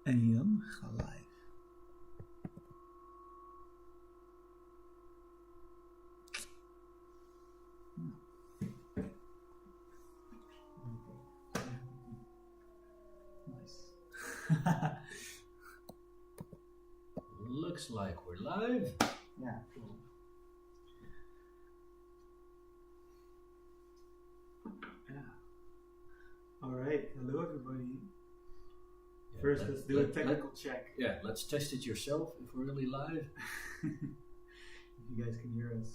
En Jan, ga live. Nice. Looks like we're live. Yeah, cool. Yeah. All right. Hello, everybody. Yeah, First, let's do a technical check. Yeah, let's test it yourself if we're really live. If you guys can hear us.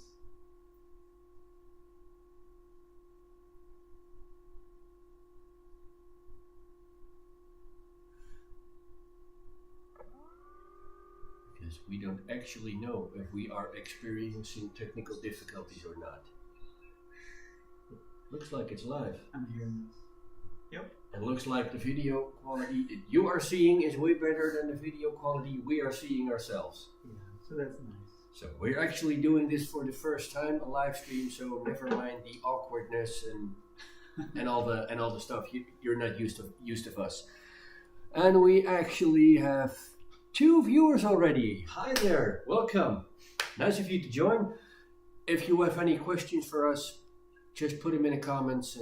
Because we don't actually know if we are experiencing technical difficulties or not. Looks like it's live. I'm hearing this. Yep. And looks like the video quality that you are seeing is way better than the video quality we are seeing ourselves. Yeah, so that's nice. So we're actually doing this for the first time, a live stream, so never mind the awkwardness and all the stuff you're not used of us. And we actually have 2 viewers already. Hi there, welcome. Nice of you to join. If you have any questions for us, just put them in the comments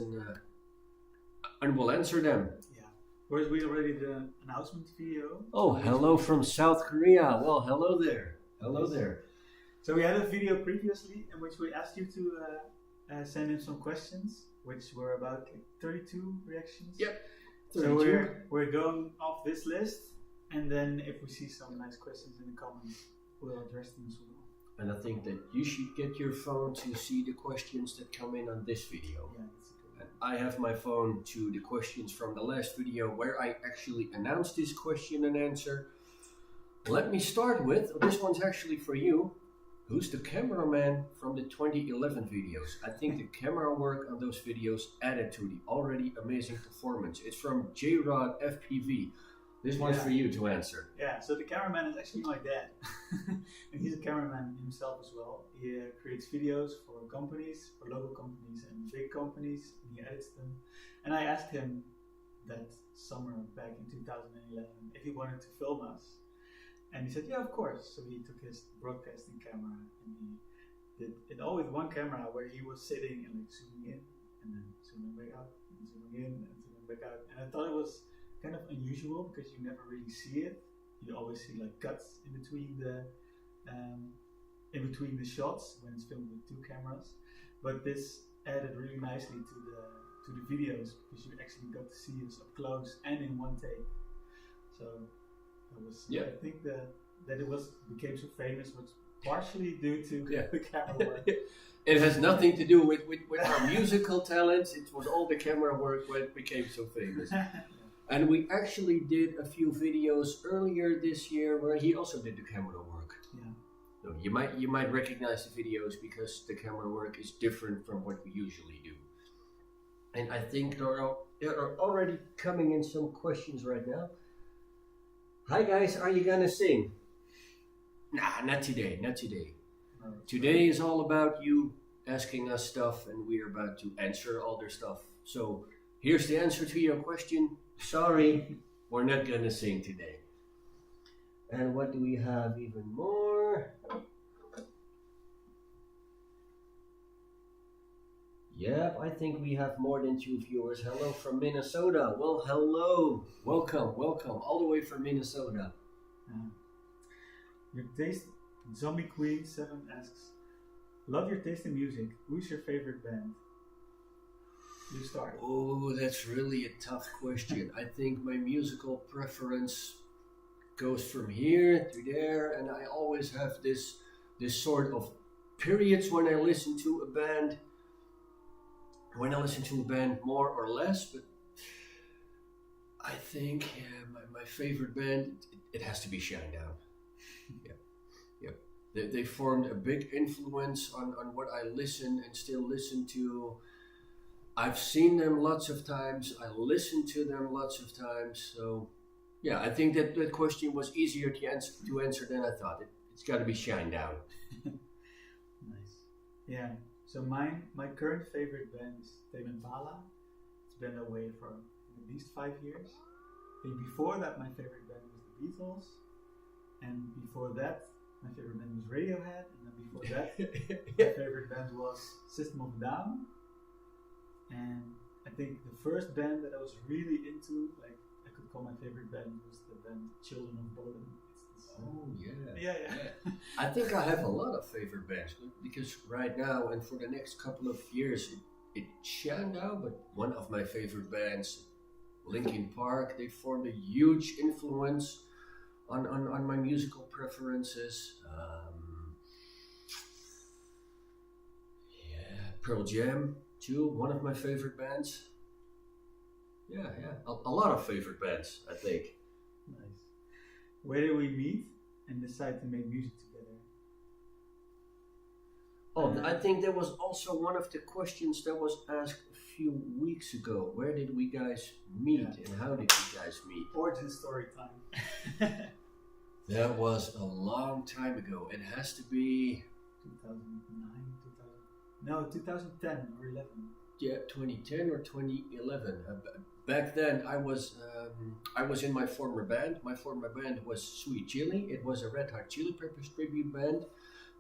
and we'll answer them. Yeah. Whereas we already did an announcement video. Oh, hello from South Korea. Well, hello there. Hello there. So we had a video previously in which we asked you to send in some questions, which were about 32 reactions. Yep. 32. So we're going off this list, and then if we see some nice questions in the comments, we'll address them as well. And I think that you should get your phone to see the questions that come in on this video. Yeah, that's a good one. And I have my phone to the questions from the last video where I actually announced this question and answer. Let me start with, this one's actually for you. Who's the cameraman from the 2011 videos? I think the camera work on those videos added to the already amazing performance. It's from J-Rod FPV. This one's for you to answer. Yeah, so the cameraman is actually my dad. And he's a cameraman himself as well. He creates videos for companies, for local companies and big companies, and he edits them. And I asked him that summer back in 2011 if he wanted to film us. And he said, yeah, of course. So he took his broadcasting camera and he did it all with one camera where he was sitting and like zooming in and then zooming back out and zooming in and zooming back out. And I thought it was kind of unusual because you never really see it. You always see like cuts in between the shots when it's filmed with 2 cameras. But this added really nicely to the videos because you actually got to see us up close and in one take. So I think that it became so famous was partially due to the camera work. It has nothing to do with our musical talents. It was all the camera work when it became so famous. And we actually did a few videos earlier this year where he also did the camera work. Yeah. So you might recognize the videos because the camera work is different from what we usually do. And I think there are already coming in some questions right now. Hi guys, are you gonna sing? Nah, not today, not today. No. Today is all about you asking us stuff and we're about to answer all their stuff. So here's the answer to your question. Sorry, we're not gonna sing today. And what do we have even more? Yep, I think we have more than 2 viewers. Hello from Minnesota. Well, hello. Welcome, all the way from Minnesota. Your taste, Zombie Queen 7 asks, love your taste in music. Who's your favorite band? You start. Oh, that's really a tough question. I think my musical preference goes from here to there, and I always have this sort of periods when I listen to a band. When I listen to a band more or less, but I think my favorite band, it has to be Shinedown. Yep. They formed a big influence on what I listen and still listen to. I've seen them lots of times. I listened to them lots of times. So yeah, I think that question was easier to answer than I thought. It's got to be Shinedown. Nice. Yeah. So my current favorite band is Tame Impala. It's been away for at least 5 years. I think before that my favorite band was the Beatles, and before that my favorite band was Radiohead, and then before that my favorite band was System of a Down, and I think the first band that I was really into, like I could call my favorite band, was the band Children of Bodom. Oh Yeah. I think I have a lot of favorite bands because right now and for the next couple of years it changed now, but one of my favorite bands, Linkin Park, they formed a huge influence on my musical preferences. Pearl Jam too, one of my favorite bands. Yeah, a lot of favorite bands, I think. Nice. Where did we meet and decide to make music together? Oh, I think that was also one of the questions that was asked a few weeks ago. Where did we guys meet and how did you guys meet? Origin story time. That was a long time ago. It has to be 2010 or 11. Yeah, 2010 or 2011. Back then, I was in my former band. My former band was Sweet Chili. It was a Red Hot Chili Peppers tribute band.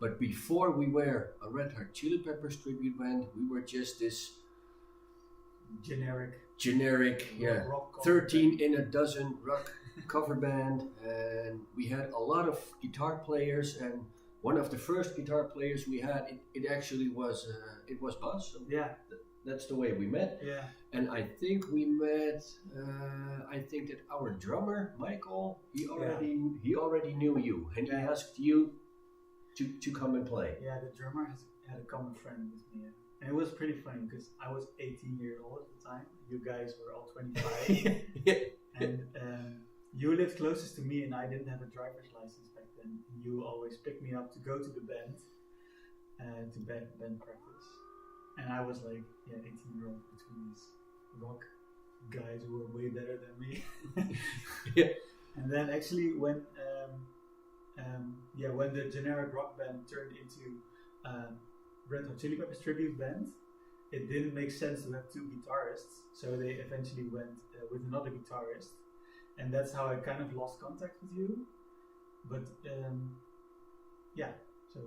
But before we were a Red Hot Chili Peppers tribute band, we were just this generic, rock 13 in a dozen rock cover band, and we had a lot of guitar players. And one of the first guitar players we had, it actually was Bas. So that's the way we met. Yeah. And I think we met. I think that our drummer Michael, he already knew you, and he asked you to come and play. Yeah, the drummer had a common friend with me, and it was pretty funny because I was 18 years old at the time. You guys were all 25, and you lived closest to me, and I didn't have a driver's license back then. You always picked me up to go to the band, to band practice, and I was like, 18-year-old between these rock guys who were way better than me. And then actually when the generic rock band turned into Red Hot Chili Peppers tribute band, it didn't make sense to have two guitarists, so they eventually went with another guitarist, and that's how I kind of lost contact with you. But so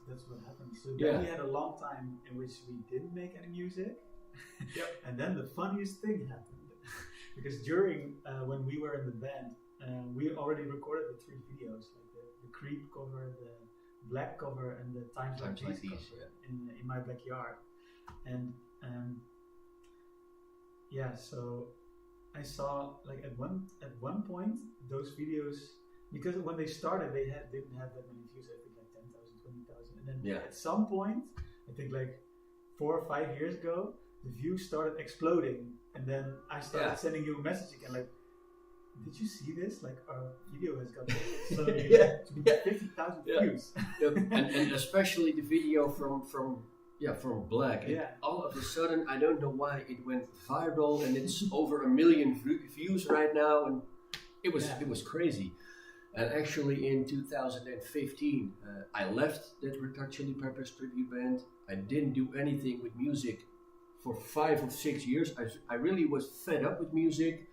that's what happened. So then we had a long time in which we didn't make any music. And then the funniest thing happened because during when we were in the band, we already recorded the 3 videos, like the Creep cover, the Black cover, and the Times Like These cover in my backyard. And so I saw like at one point those videos, because when they started they didn't have that many views. I think like 10,000, 20,000, and then at some point, I think like 4 or 5 years ago, the views started exploding, and then I started sending you a message again like, did you see this? Like our video has got suddenly 50,000 views. And especially the video from Black. All of a sudden, I don't know why, it went viral, and it's over 1 million views right now, and it was crazy. And actually in 2015, I left that Red Hot Chili Peppers tribute band. I didn't do anything with music for 5 or 6 years. I really was fed up with music,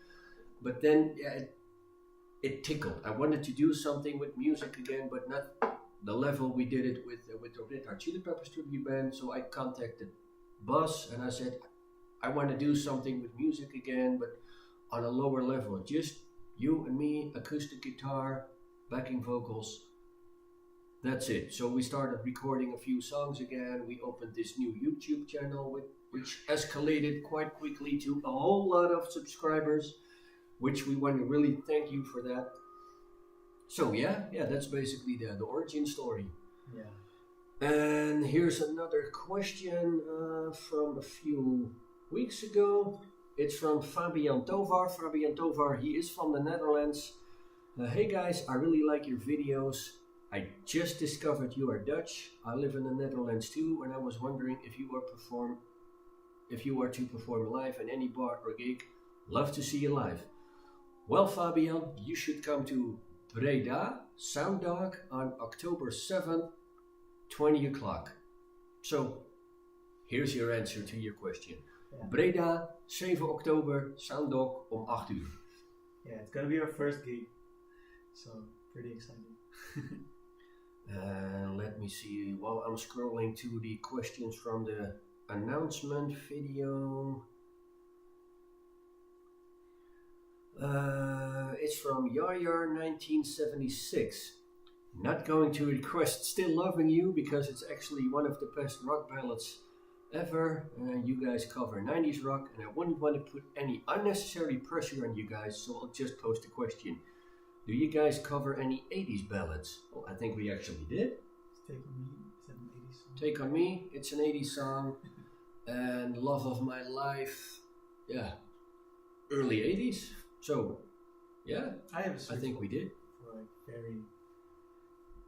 but then it tickled. I wanted to do something with music again, but not the level we did it with the Red Hot Chili Peppers tribute band. So I contacted Bas and I said, I want to do something with music again, but on a lower level. Just you and me, acoustic guitar, backing vocals. That's it. So we started recording a few songs again. We opened this new YouTube channel, which escalated quite quickly to a whole lot of subscribers, which we want to really thank you for that. So that's basically the origin story. Yeah. And here's another question from a few weeks ago. It's from Fabian Tovar. Fabian Tovar, he is from the Netherlands. Hey guys, I really like your videos. I just discovered you are Dutch. I live in the Netherlands too, and I was wondering if you were to perform live in any bar or gig. Love to see you live. Well, Fabian, you should come to Breda, Sounddog, on October 7th, 20 o'clock. So, here's your answer to your question. Yeah. Breda, 7 oktober, Sounddog om 8 uur. Yeah, it's gonna be our first gig. So pretty exciting. Let me see, while I'm scrolling to the questions from the announcement video. It's from Yar1976. Not going to request Still Loving You because it's actually one of the best rock ballads ever. You guys cover 90s rock, and I wouldn't want to put any unnecessary pressure on you guys, so I'll just post a question. Do you guys cover any 80s ballads? Well, I think we actually did. Take on Me, is that an 80s song? Take on Me, it's an 80s song. And Love of My Life, yeah, early 80s. So, yeah, I think we did. For like very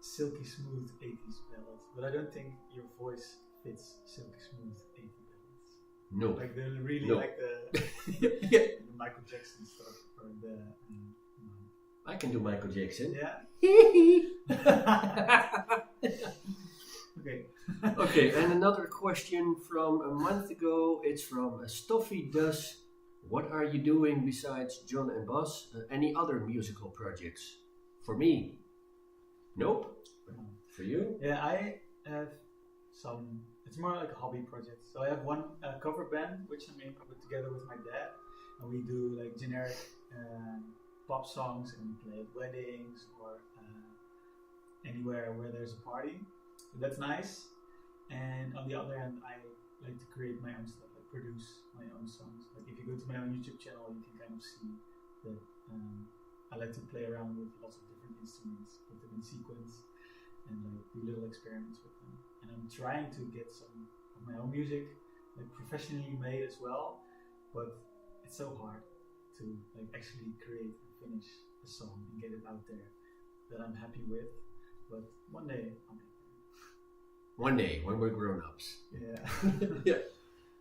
silky smooth 80s ballads, but I don't think your voice fits silky smooth 80s ballads. No. Like the really No. like the Yeah. the Michael Jackson stuff or the I can do Michael Jackson. yeah. Okay. Okay, and another question from a month ago. It's from Stuffy Does. What are you doing besides John and Bas? Any other musical projects? For me, nope. For you? Yeah, I have some. It's more like a hobby project. So I have one cover band which I made together with my dad, and we do like generic pop songs, and we play at weddings or anywhere where there's a party. So that's nice. And on the other hand, I like to create my own stuff, like produce my own songs. Like if you go to my own YouTube channel, you can kind of see that I like to play around with lots of different instruments, put them in sequence, and like do little experiments with them. And I'm trying to get some of my own music like professionally made as well, but it's so hard to like actually create and finish a song and get it out there that I'm happy with. But one day I'll get there. One day when we're grown-ups. Yeah. Yeah.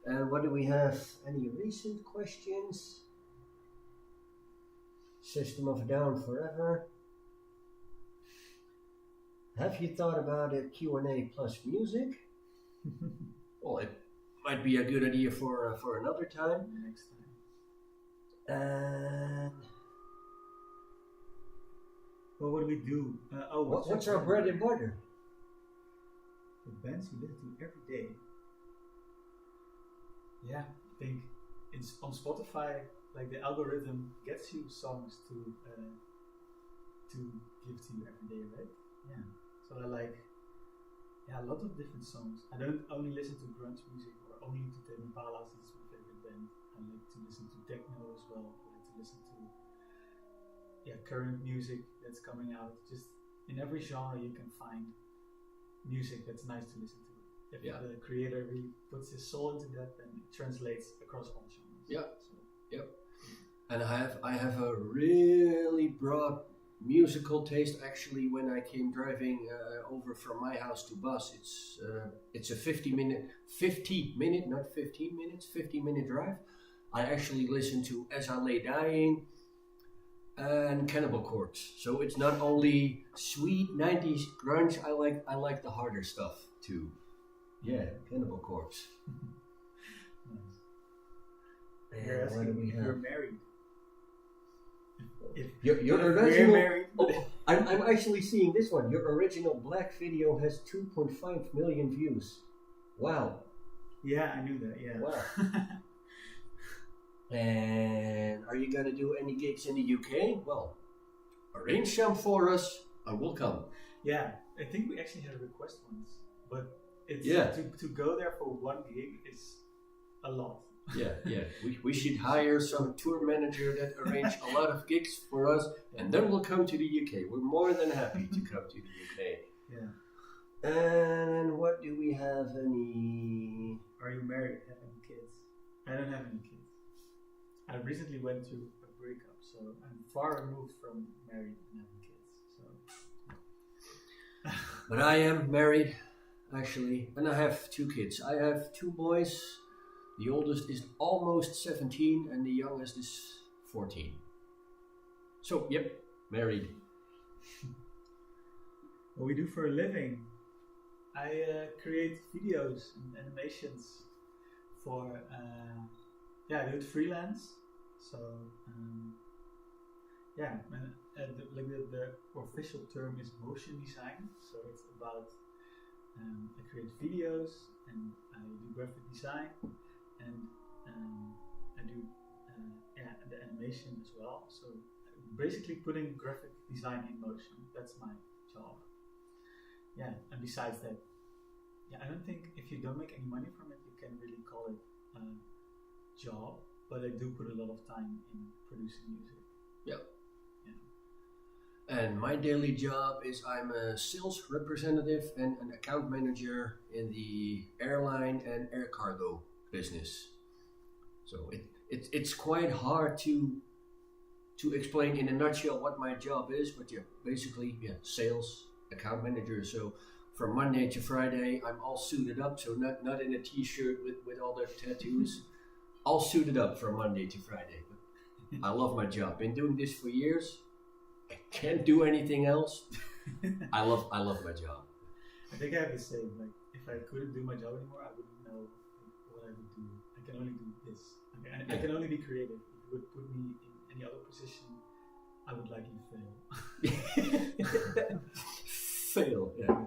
And what do we have? Any recent questions? System of a Down forever. Have you thought about a Q&A plus music? Well, it might be a good idea for another time. Next time. And Well, what do we do? what's our bread and butter? The bands we listen to every day. Yeah, I think it's on Spotify. Like the algorithm gets you songs to give to you every day, right? Yeah. So I like a lot of different songs. I don't only listen to grunge music or only to Tame Impala, since it's my favorite band. I like to listen to techno as well. I like to listen to current music that's coming out. Just in every genre you can find music that's nice to listen to. If the creator really puts his soul into that, then it translates across all genres. Yeah. So, Yep. And I have a really broad musical taste. Actually, when I came driving over from my house to Bas, it's a 50 minute, not 15 minutes, 50-minute drive. I actually listen to As I Lay Dying and Cannibal Corpse. So it's not only sweet 90s grunge. I like the harder stuff too. Yeah, Cannibal Corpse. nice. And what do we If have? you're married. Your We're original. married. Oh, I'm actually seeing this one. Your original black video has 2.5 million views. Wow. Yeah, I knew that. Yeah. Wow. And are you gonna do any gigs in the UK? Well, arrange some for us. I will come. Yeah, I think we actually had a request once, but it's to go there for one gig is a lot. Yeah. We should hire some tour manager that arrange a lot of gigs for us, and then we'll come to the UK. We're more than happy to come to the UK. Yeah. And what do we have? Any? Are you married? Have any kids? I don't have any kids. I recently went through a breakup, so I'm far removed from married and having kids. So. But I am married, actually, and I have 2 kids. I have 2 boys. The oldest is almost 17 and the youngest is 14. So, yep, married. What we do for a living? I create videos and animations for, I do it freelance. So, yeah, the official term is motion design. So it's about I create videos and I do graphic design and I do the animation as well. So basically putting graphic design in motion. That's my job. Yeah, and besides that, yeah, I don't think if you don't make any money from it, you can really call it a job. But I do put a lot of time in producing music. Yeah. Yeah. And my daily job is I'm a sales representative and an account manager in the airline and air cargo business. So it's quite hard to explain in a nutshell what my job is, but yeah, basically, yeah, sales account manager. So from Monday to Friday, I'm all suited up. So not in a t-shirt with all the tattoos, all suited up from Monday to Friday. But I love my job. Been doing this for years. I can't do anything else. I love my job. I think I have the same. Like if I couldn't do my job anymore, I wouldn't know what I would do. I can only do this. I can only be creative. If you would put me in any other position, I would likely fail. Fail, yeah.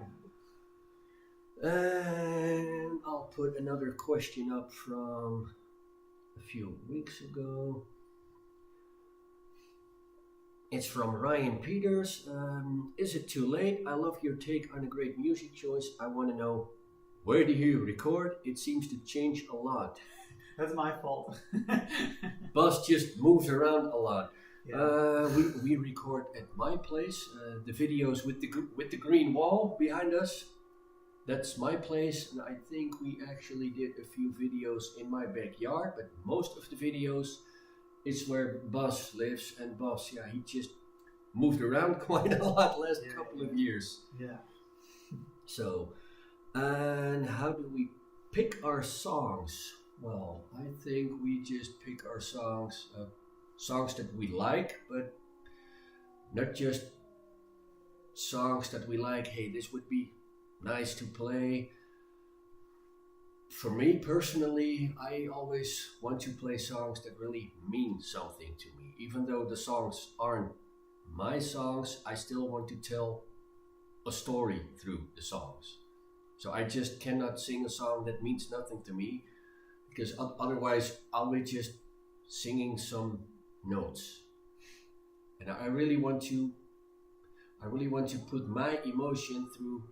And I'll put another question up from a few weeks ago. It's from Ryan Peters. Is it too late? I love your take on a great music choice. I want to know, where do you record? It seems to change a lot. That's my fault. Bas just moves around a lot. Yeah. We record at my place. The videos with the green wall behind us, that's my place. And I think we actually did a few videos in my backyard, but most of the videos is where Bas lives. And Bas, yeah, he just moved around quite a lot last couple of years. Yeah. So, and how do we pick our songs? Well, I think we just pick our songs that we like, but not just songs that we like, hey, this would be nice to play. For me personally, I always want to play songs that really mean something to me. Even though the songs aren't my songs, I still want to tell a story through the songs. So I just cannot sing a song that means nothing to me, because otherwise I'll be just singing some notes. And I really want to put my emotion through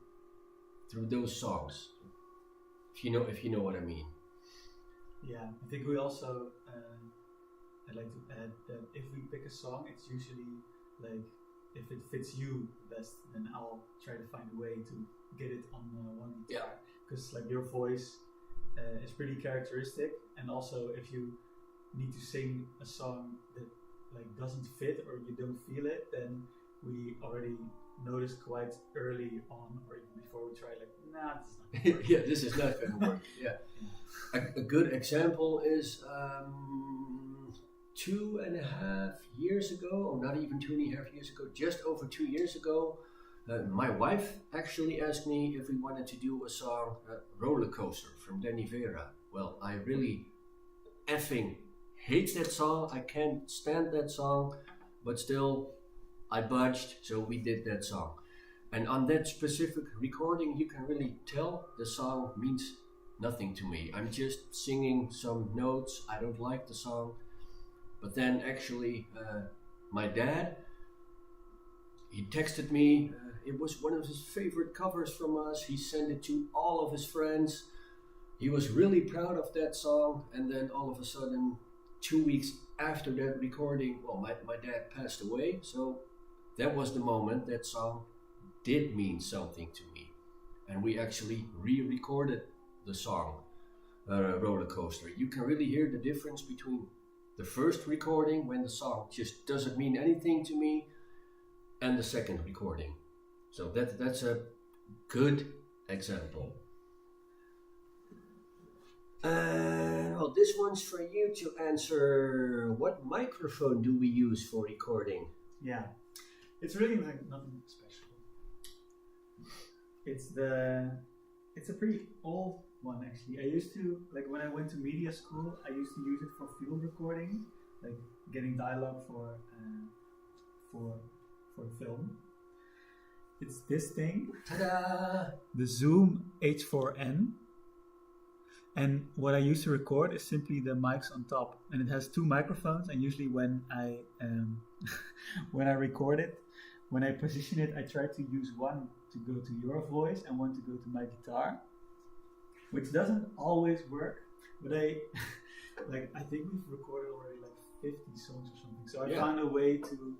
those songs. If you know what I mean. Yeah, I think we also I'd like to add that if we pick a song, it's usually like if it fits you best, then I'll try to find a way to get it on one guitar. Because like your voice is pretty characteristic, and also if you need to sing a song that like doesn't fit or you don't feel it, then we already noticed quite early on, or even before we try, like, nah, this is not gonna work. Yeah, this is not going to work. Yeah. A good example is 2.5 years ago, or not even 2.5 years ago, just over 2 years ago, my wife actually asked me if we wanted to do a song, Roller Coaster from Danny Vera. Well, I really effing hate that song. I can't stand that song, but still I budged, so we did that song. And on that specific recording, you can really tell the song means nothing to me. I'm just singing some notes. I don't like the song. But then actually, my dad, he texted me. It was one of his favorite covers from us. He sent it to all of his friends. He was really proud of that song. And then all of a sudden, 2 weeks after that recording, well, my dad passed away. So that was the moment that song did mean something to me. And we actually re-recorded the song, Roller Coaster. You can really hear the difference between the first recording, when the song just doesn't mean anything to me, and the second recording. So that's a good example. Well, this one's for you to answer. What microphone do we use for recording? Yeah, it's really like nothing special. It's a pretty old one actually. I used to, like when I went to media school, I used to use it for field recording, like getting dialogue for for film. It's this thing, Ta-da! the Zoom H4n. And what I use to record is simply the mics on top, and it has 2 microphones. And usually when I when I record it, when I position it, I try to use one to go to your voice and one to go to my guitar, which doesn't always work. But I think we've recorded already like 50 songs or something. So I found a way to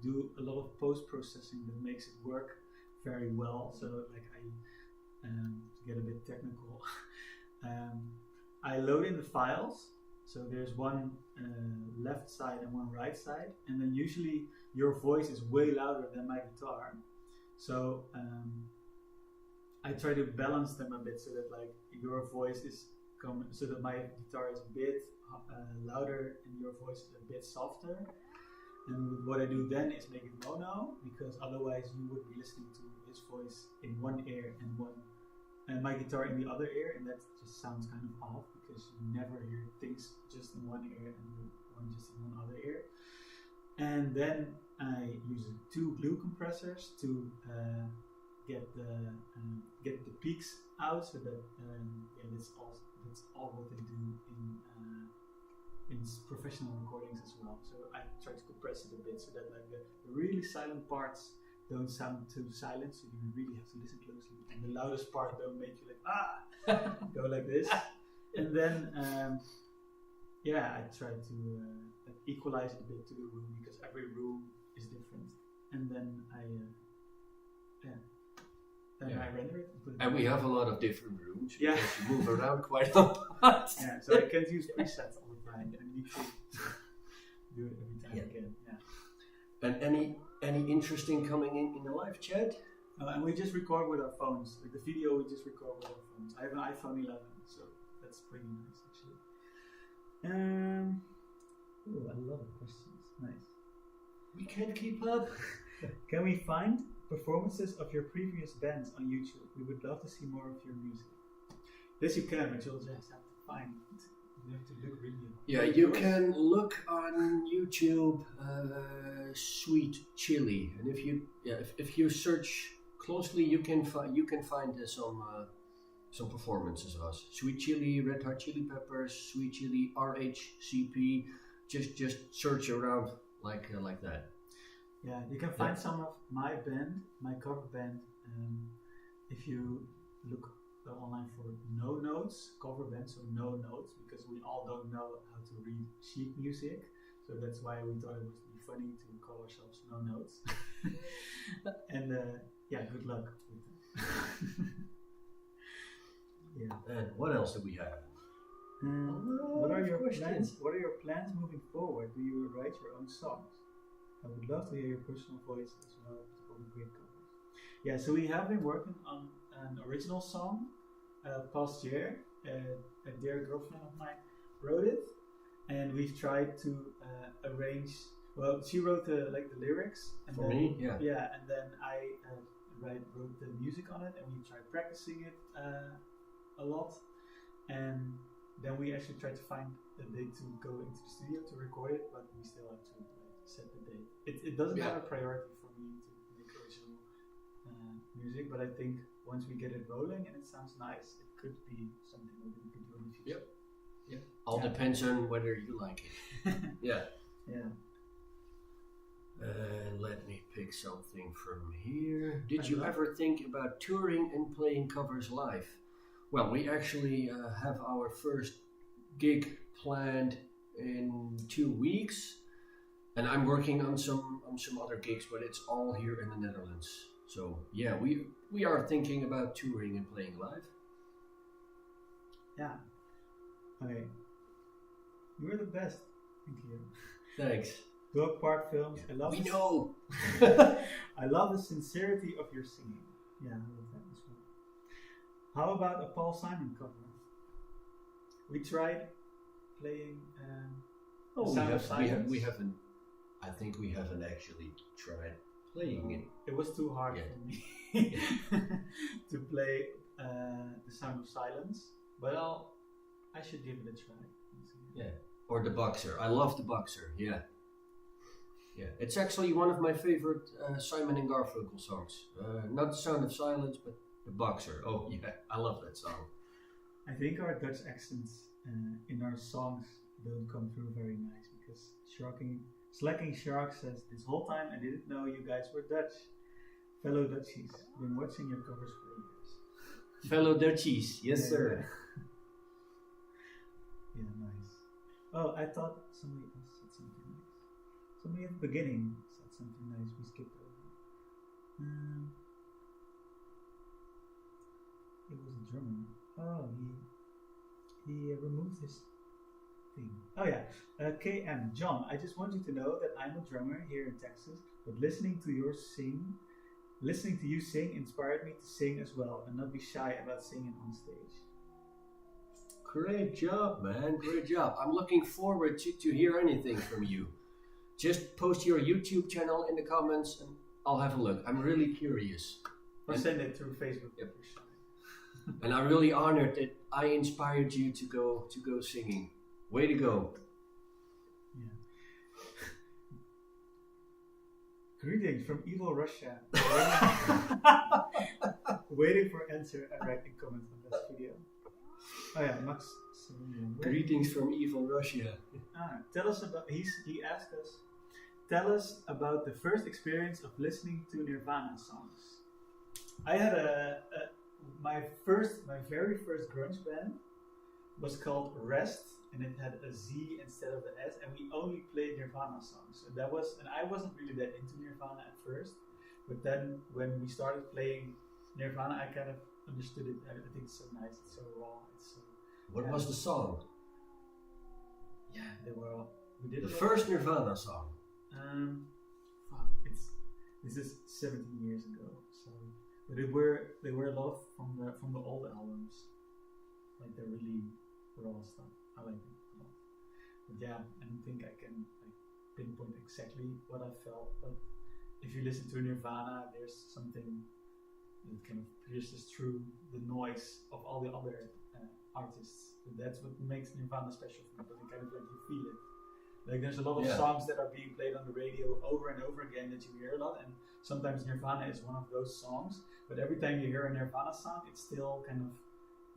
do a lot of post processing that makes it work very well. So like to get a bit technical, I load in the files. So there's one left side and one right side, and then usually your voice is way louder than my guitar. So I try to balance them a bit so that like your voice is so that my guitar is a bit louder and your voice is a bit softer. And what I do then is make it mono, because otherwise you would be listening to his voice in one ear and my guitar in the other ear, and that just sounds kind of off because you never hear things just in one ear and one just in one other ear. And then I use 2 glue compressors to get the peaks out, so that that's all what they do in professional recordings as well. So I try to compress it a bit so that like the really silent parts don't sound too silent, so you really have to listen closely, and the loudest part don't make you like go like this. And then I try to equalize it a bit to the room, because every room is different. And then I render it. And we have a lot of different rooms. Yeah, because you move around quite a lot. Yeah, so I can't use presets all the time. I need to do it every time again. Yeah. And any interesting coming in the live chat? And we just record with our phones. Like the video, we just record with our phones. I have an iPhone 11, so that's pretty nice actually. A lot of questions. Nice. We can't keep up. Can we find performances of your previous bands on YouTube? We would love to see more of your music. Yes, you can, but you'll just have to find it. You have to look really. Yeah, you can look on YouTube, Sweet Chili, and if you search closely, you can find some performances of us. Sweet Chili, Red Hot Chili Peppers, Sweet Chili, RHCP. Just search around like that. Yeah, you can find some of my band, my cover band, if you look online for No Notes, cover band, so No Notes, because we all don't know how to read sheet music, so that's why we thought it would be funny to call ourselves No Notes. And good luck with that. Yeah. And what else do we have? What are your plans? What are your plans moving forward? Do you write your own songs? I would love to hear your personal voice as well as all the great covers. Yeah, so we have been working on an original song past year. A dear girlfriend of mine wrote it, and we've tried to arrange. Well, she wrote the lyrics, and for me, yeah, and then I wrote the music on it, and we tried practicing it a lot, and then we actually tried to find a date to go into the studio to record it, but we still have to set the date. It doesn't have a priority for me to make original music, but I think once we get it rolling and it sounds nice, it could be something that we could do in the future. Yeah. All depends on whether you like it. Yeah. Let me pick something from here. Did you ever think about touring and playing covers live? Well, we actually have our first gig planned in 2 weeks, and I'm working on some other gigs, but it's all here in the Netherlands. So yeah, we are thinking about touring and playing live. Yeah. Okay. You're the best. Thank you. Thanks. Dog Park Films. I love. We know. I love the sincerity of your singing. Yeah, I love that as well. How about a Paul Simon cover? We tried playing. We haven't. I think we haven't actually tried playing it. It was too hard for me to play The Sound of Silence, but I should give it a try. Yeah, or The Boxer. I love The Boxer. Yeah. Yeah, it's actually one of my favorite Simon and Garfunkel songs. Not The Sound of Silence, but The Boxer. Oh yeah, I love that song. I think our Dutch accents in our songs don't come through very nice because Slacking Shark says, this whole time I didn't know you guys were Dutch. Fellow Dutchies, been watching your covers for years. Fellow Dutchies, yes sir. Yeah, nice. Oh, I thought somebody else said something nice. Somebody at the beginning said something nice we skipped over. It was a drummer. Oh, he removed his thing. Oh yeah, KM John. I just want you to know that I'm a drummer here in Texas, but listening to you sing inspired me to sing as well, and not be shy about singing on stage. Great job, man. Great job. I'm looking forward to hear anything from you. Just post your YouTube channel in the comments, and I'll have a look. I'm really curious. Or send it through Facebook. Yep. And I'm really honored that I inspired you to go singing. Way to go. Yeah. Greetings from evil Russia. Waiting for answer and writing comments on this video. Oh yeah, Max. Greetings from evil Russia. Tell us about. He asked us. Tell us about the first experience of listening to Nirvana songs. I had my very first grunge band was called Rest, and it had a Z instead of the S, and we only played Nirvana songs. And I wasn't really that into Nirvana at first, but then when we started playing Nirvana, I kind of understood it. I think it's so nice, it's so raw, it's so. What was the song? Yeah, they were all. We did the first Nirvana song. This is 17 years ago, so. But they were a lot from the old albums, like the really raw stuff. I like it a lot. But yeah, I don't think I can pinpoint exactly what I felt. But if you listen to Nirvana, there's something that kind of pierces through the noise of all the other artists. And that's what makes Nirvana special for me. But kind of like you feel it. Like there's a lot of songs that are being played on the radio over and over again that you hear a lot, and sometimes Nirvana is one of those songs. But every time you hear a Nirvana song, it still kind of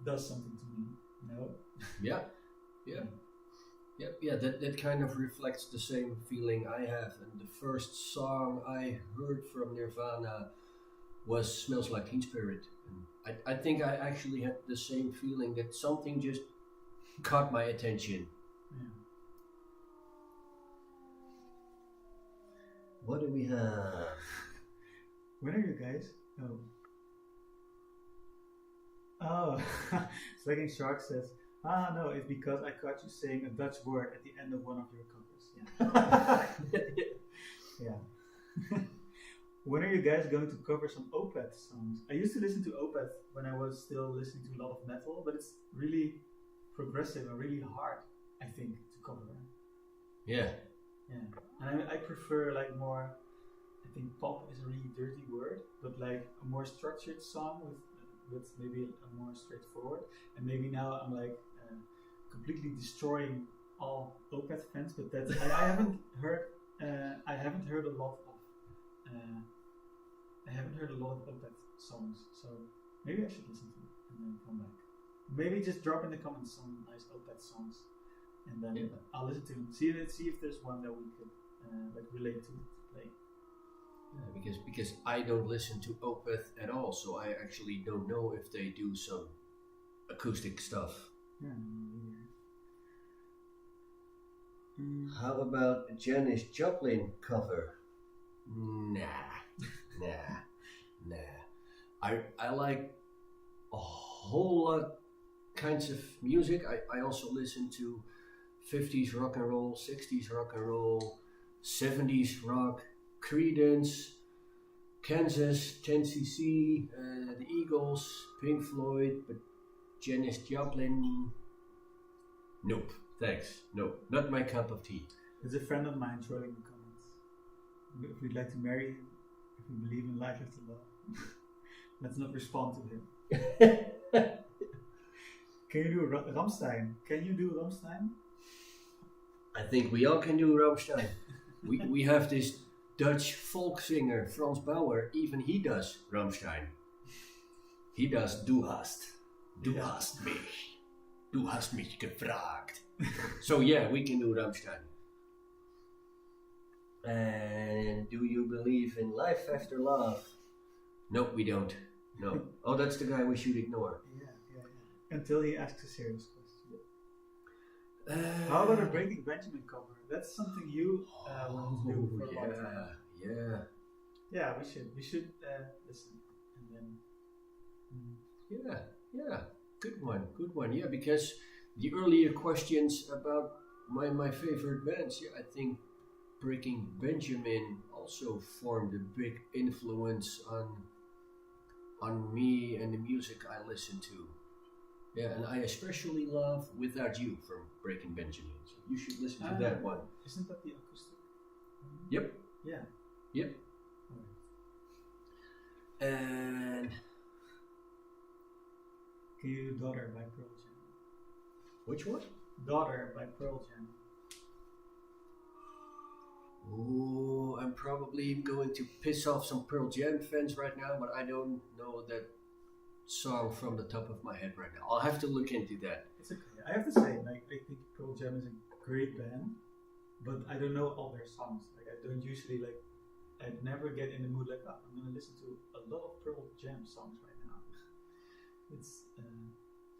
does something to me, you know? Yeah. That kind of reflects the same feeling I have. And the first song I heard from Nirvana was "Smells Like Teen Spirit." And I think I actually had the same feeling that something just caught my attention. Yeah. What do we have? When are you guys? Oh, Slacking Shark says, no, it's because I caught you saying a Dutch word at the end of one of your covers. Yeah. Yeah. When are you guys going to cover some Opeth songs? I used to listen to Opeth when I was still listening to a lot of metal, but it's really progressive and really hard, I think, to cover. Yeah. Yeah. And I prefer like more, I think pop is a really dirty word, but like a more structured song with maybe a more straightforward. And maybe now I'm like completely destroying all Opeth fans, but that's I haven't heard a lot of Opeth songs, so maybe I should listen to it and then come back. Maybe just drop in the comments some nice Opeth songs, and then I'll listen to them. See if there's one that we could like relate to play. Yeah, because I don't listen to Opeth at all, so I actually don't know if they do some acoustic stuff. Yeah. How about a Janis Joplin cover? Nah. I like a whole lot kinds of music. I also listen to 50s rock and roll, 60s rock and roll, 70s rock, Creedence, Kansas, 10cc, the Eagles, Pink Floyd, but Janis Joplin, nope, thanks, nope, not my cup of tea. There's a friend of mine trolling the comments. If we'd like to marry him, if we believe in life after love, let's not respond to him. Can you do Rammstein? Can you do Rammstein? I think we all can do Rammstein. we have this Dutch folk singer, Frans Bauer, even he does Rammstein. He does Du hast. Du hast mich. Du hast mich gefragt. So yeah, we can do Rammstein. And do you believe in life after love? No, we don't. No. Oh, that's the guy we should ignore. Yeah. Until he asks a serious question. How about a Breaking Benjamin cover? That's something you want to do for a long time. Yeah, we should listen. And then Good one. Yeah, because the earlier questions about my favorite bands, I think Breaking Benjamin also formed a big influence on me and the music I listen to. Yeah, and I especially love Without You from Breaking Benjamin. So you should listen to that one. Isn't that the acoustic? Yep. Yeah. Yep. And can you do Daughter by Pearl Jam? Which one? Daughter by Pearl Jam. Oh, I'm probably going to piss off some Pearl Jam fans right now, but I don't know that song from the top of my head right now. I'll have to look into that. It's okay. I have to say, I think Pearl Jam is a great band, but I don't know all their songs. I don't usually I never get in the mood I'm gonna listen to a lot of Pearl Jam songs right now. It's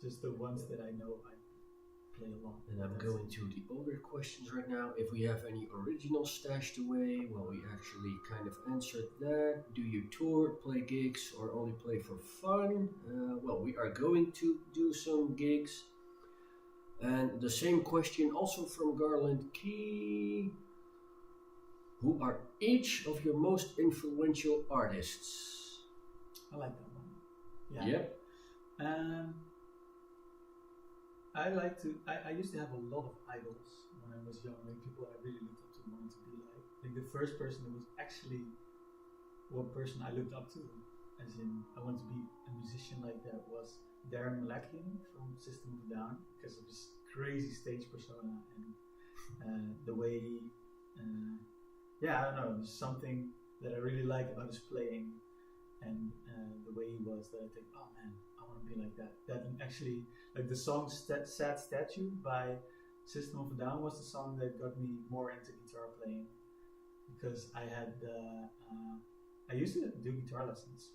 just the ones that I know I play a lot. And I'm going to the older questions right now. If we have any original stashed away, well, we actually kind of answered that. Do you tour, play gigs, or only play for fun? Well, we are going to do some gigs. And the same question also from Garland Key. Who are each of your most influential artists? I like that one. Yeah. Yep. I used to have a lot of idols when I was young, people I really looked up to and wanted to be like. I think the first person who was actually one person I looked up to, as in I wanted to be a musician like that, was Darren Malakian from System of a Down, because of his crazy stage persona and the way he, I don't know, there's something that I really like about his playing and the way he was, that I think, oh man, I want to be like that. That actually, like the song Sad Statue by System of a Down was the song that got me more into guitar playing, because I had I used to do guitar lessons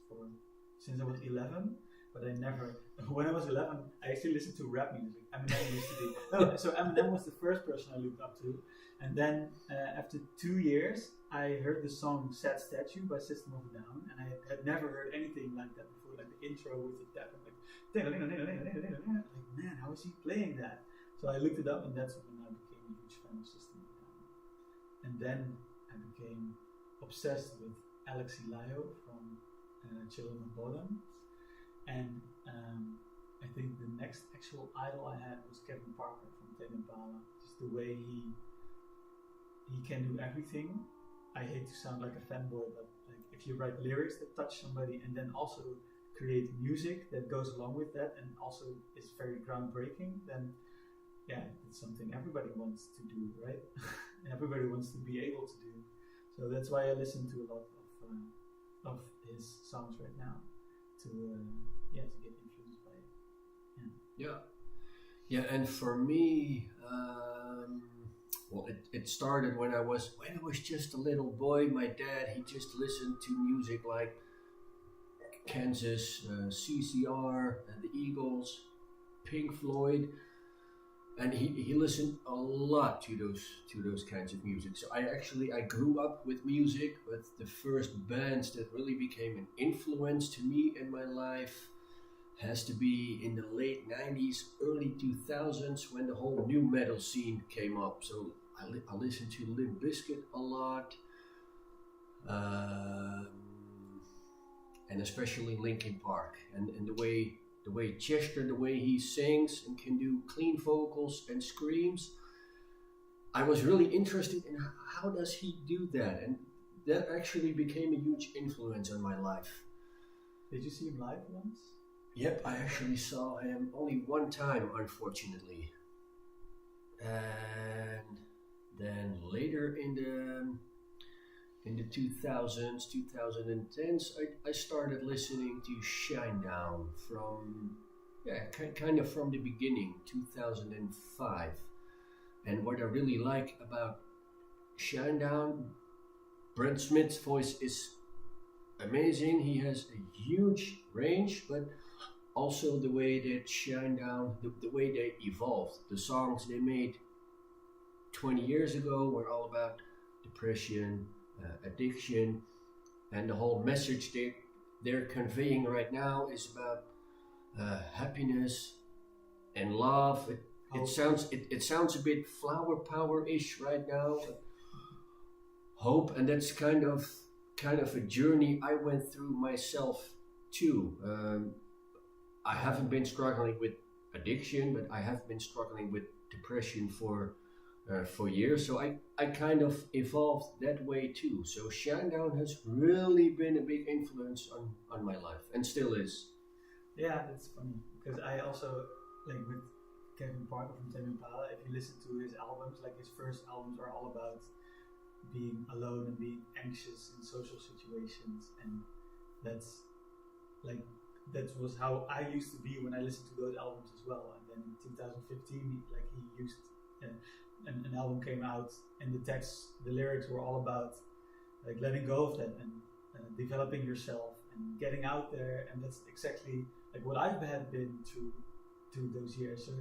since I was 11, but I never, when I was 11, I actually listened to rap music. Eminem used to do, so Eminem was the first person I looked up to, and then after 2 years, I heard the song Sad Statue by System of a Down, and I had never heard anything like that before, like the intro with the tap, like, man, how is he playing that? So I looked it up, and that's when I became a huge fan of System of a Down. And then I became obsessed with Alex Ilayo from Children of Bodom, and I think the next actual idol I had was Kevin Parker from John and Bas. Just the way he can do everything. I hate to sound like a fanboy, but like if you write lyrics that touch somebody and then also create music that goes along with that and also is very groundbreaking, then it's something everybody wants to do, right? Everybody wants to be able to do. So that's why I listen to a lot of his songs right now to get influenced by it. Yeah, and for me, well, it started when I was just a little boy. My dad, he just listened to music like Kansas, CCR, and the Eagles, Pink Floyd, and he listened a lot to those kinds of music. So I grew up with music, but the first bands that really became an influence to me in my life has to be in the late 90s, early 2000s, when the whole new metal scene came up. So I listened to Limp Bizkit a lot, and especially Linkin Park, and the way Chester, the way he sings and can do clean vocals and screams. I was really interested in how does he do that, and that actually became a huge influence on my life. Did you see him live once? Yep, I actually saw him only one time, unfortunately. And Then later in the 2000s, 2010s, I started listening to Shinedown from, kind of from the beginning, 2005. And what I really like about Shinedown, Brent Smith's voice is amazing. He has a huge range, but also the way that Shinedown, the way they evolved. The songs they made 20 years ago were all about depression, addiction, and the whole message they're conveying right now is about happiness and love. It sounds a bit flower power-ish right now. Hope, and that's kind of a journey I went through myself too. I haven't been struggling with addiction, but I have been struggling with depression for years. So I kind of evolved that way too. So Shinedown has really been a big influence on my life, and still is. Yeah, that's funny because I also like with Kevin Parker from John and Bas. If you listen to his albums, like his first albums are all about being alone and being anxious in social situations, and that was how I used to be when I listened to those albums as well. And then in 2015, he used an album came out, and the lyrics were all about like letting go of that and developing yourself and getting out there, and that's exactly like what I've been through those years. So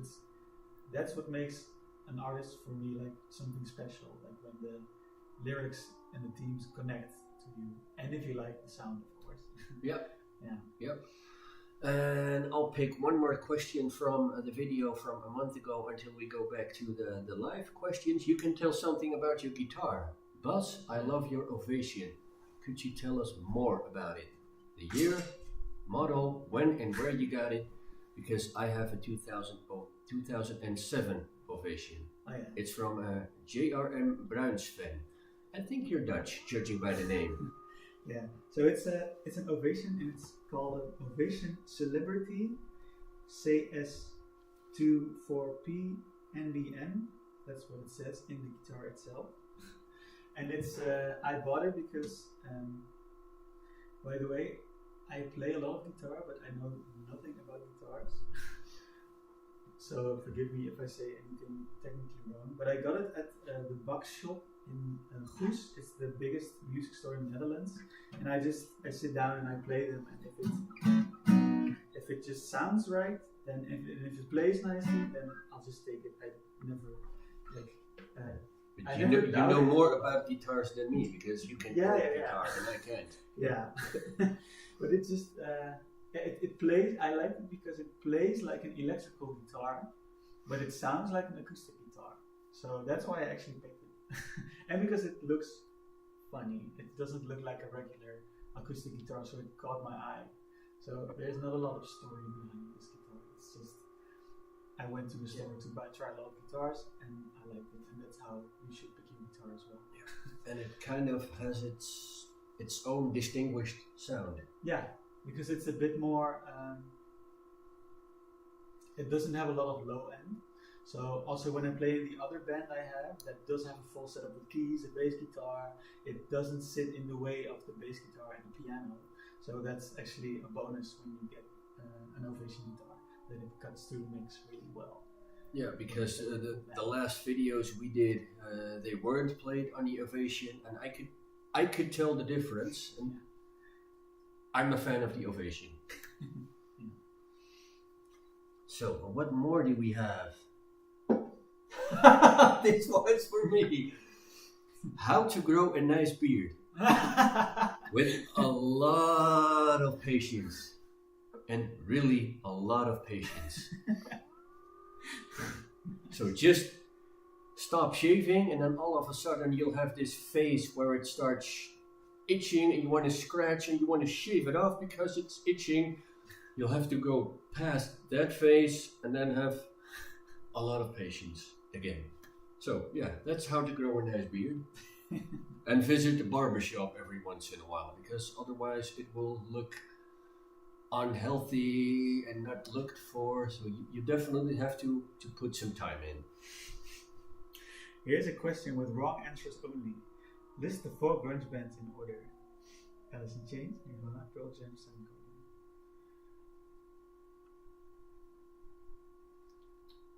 that's what makes an artist for me like something special, like when the lyrics and the themes connect to you, and if you like the sound, of course. Yep. Yeah. Yep. And I'll pick one more question from the video from a month ago until we go back to the live questions. You can tell something about your guitar. Bas, I love your Ovation. Could you tell us more about it? The year, model, when and where you got it? Because I have a 2007 Ovation. Oh, yeah. It's from a JRM Bruinsven. I think you're Dutch, judging by the name. Yeah, so it's an Ovation, and it's called an Ovation Celebrity CS24P NBN. That's what it says in the guitar itself. And it's I bought it because, by the way, I play a lot of guitar, but I know nothing about guitars. So forgive me if I say anything technically wrong. But I got it at the Bach shop in Goes. It's the biggest music store in the Netherlands, and I sit down and I play them, and if it just sounds right, then if it plays nicely, then I'll just take it. I never you know more about guitars than me, because you can play guitar and I can't. Yeah, but it just it plays. I like it because it plays like an electrical guitar, but it sounds like an acoustic guitar. So that's why I actually picked it. And because it looks funny, it doesn't look like a regular acoustic guitar, so it caught my eye. So there's not a lot of story behind this guitar. It's just I went to the store to try a lot of guitars, and I liked it, and that's how you should pick your guitar as well. Yeah. And it kind of has its own distinguished sound. Yeah, because it's a bit more. It doesn't have a lot of low end. So also when I play in the other band I have, that does have a full setup with keys, a bass guitar, it doesn't sit in the way of the bass guitar and the piano. So that's actually a bonus when you get an Ovation guitar, that it cuts through the mix really well. Yeah, because the last videos we did, they weren't played on the Ovation, and I could tell the difference. And I'm a fan of the Ovation. So what more do we have? This one's for me. How to grow a nice beard with a lot of patience, and really a lot of patience. So just stop shaving, and then all of a sudden you'll have this face where it starts itching, and you want to scratch and you want to shave it off because it's itching. You'll have to go past that phase and then have a lot of patience again. So yeah, that's how to grow a nice beard. And visit the barbershop every once in a while, because otherwise it will look unhealthy and not looked for. So you definitely have to put some time in. Here's a question with wrong answers only. List the 4 grunge bands in order. Alice in Chains, Nirvana, Pearl Jam, Soundgarden.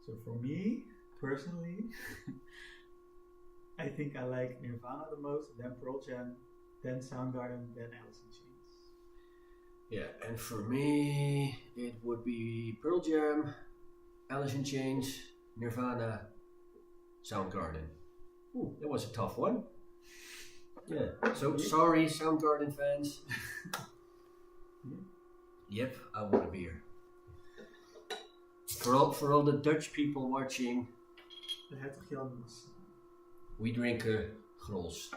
So for me, personally, I think I like Nirvana the most, then Pearl Jam, then Soundgarden, then Alice in Chains. Yeah, and for me, it would be Pearl Jam, Alice in Chains, Nirvana, Soundgarden. Ooh, that was a tough one. Yeah, so sorry, Soundgarden fans. Yep, I want a beer. For all the Dutch people watching, The Hertog Jan was... we drink Grols.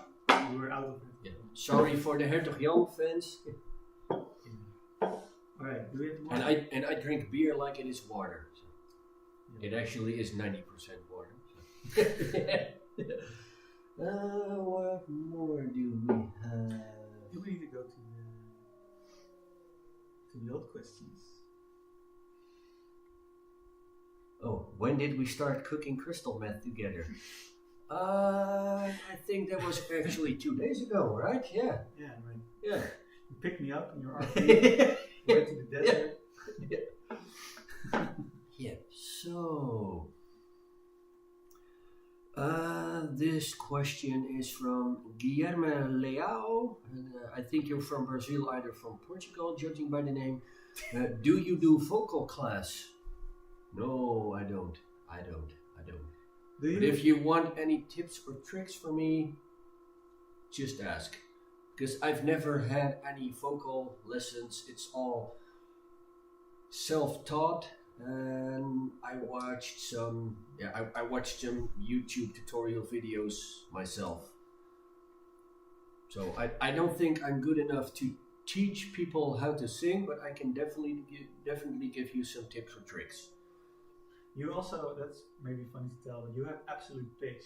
We were out of it. Yeah. Sorry for the Hertog Jan fans. Alright, do we have more? And I drink beer like it is water. So it actually is 90% water. So. What more do we have? Do we need to go to the old questions? Oh, when did we start cooking crystal meth together? I think that was actually 2 days ago, right? Yeah. Yeah, right. Yeah. You picked me up in your RV, went to the desert. Yeah. So, this question is from Guilherme Leao. I think you're from Brazil, either from Portugal, judging by the name. Do you do vocal class? No, I don't. But if you want any tips or tricks from me, just ask. Because I've never had any vocal lessons. It's all self-taught, and I watched some YouTube tutorial videos myself. So I don't think I'm good enough to teach people how to sing, but I can definitely give you some tips or tricks. You also, that's maybe funny to tell, but you have absolute pitch,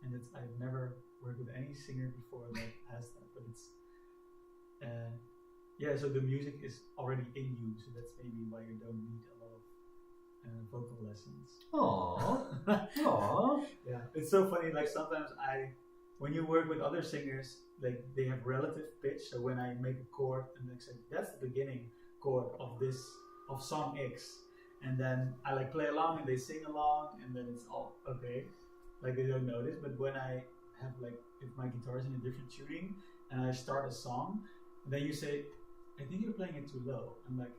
and I've never worked with any singer before that has that, but it's, so the music is already in you, so that's maybe why you don't need a lot of vocal lessons. Aww. Yeah, it's so funny, like sometimes when you work with other singers, like they have relative pitch, so when I make a chord, and they say, that's the beginning chord of song X. And then I like play along and they sing along, and then it's all okay. Like they don't notice, but when I have like, if my guitar is in a different tuning and I start a song, and then you say, I think you're playing it too low. I'm like,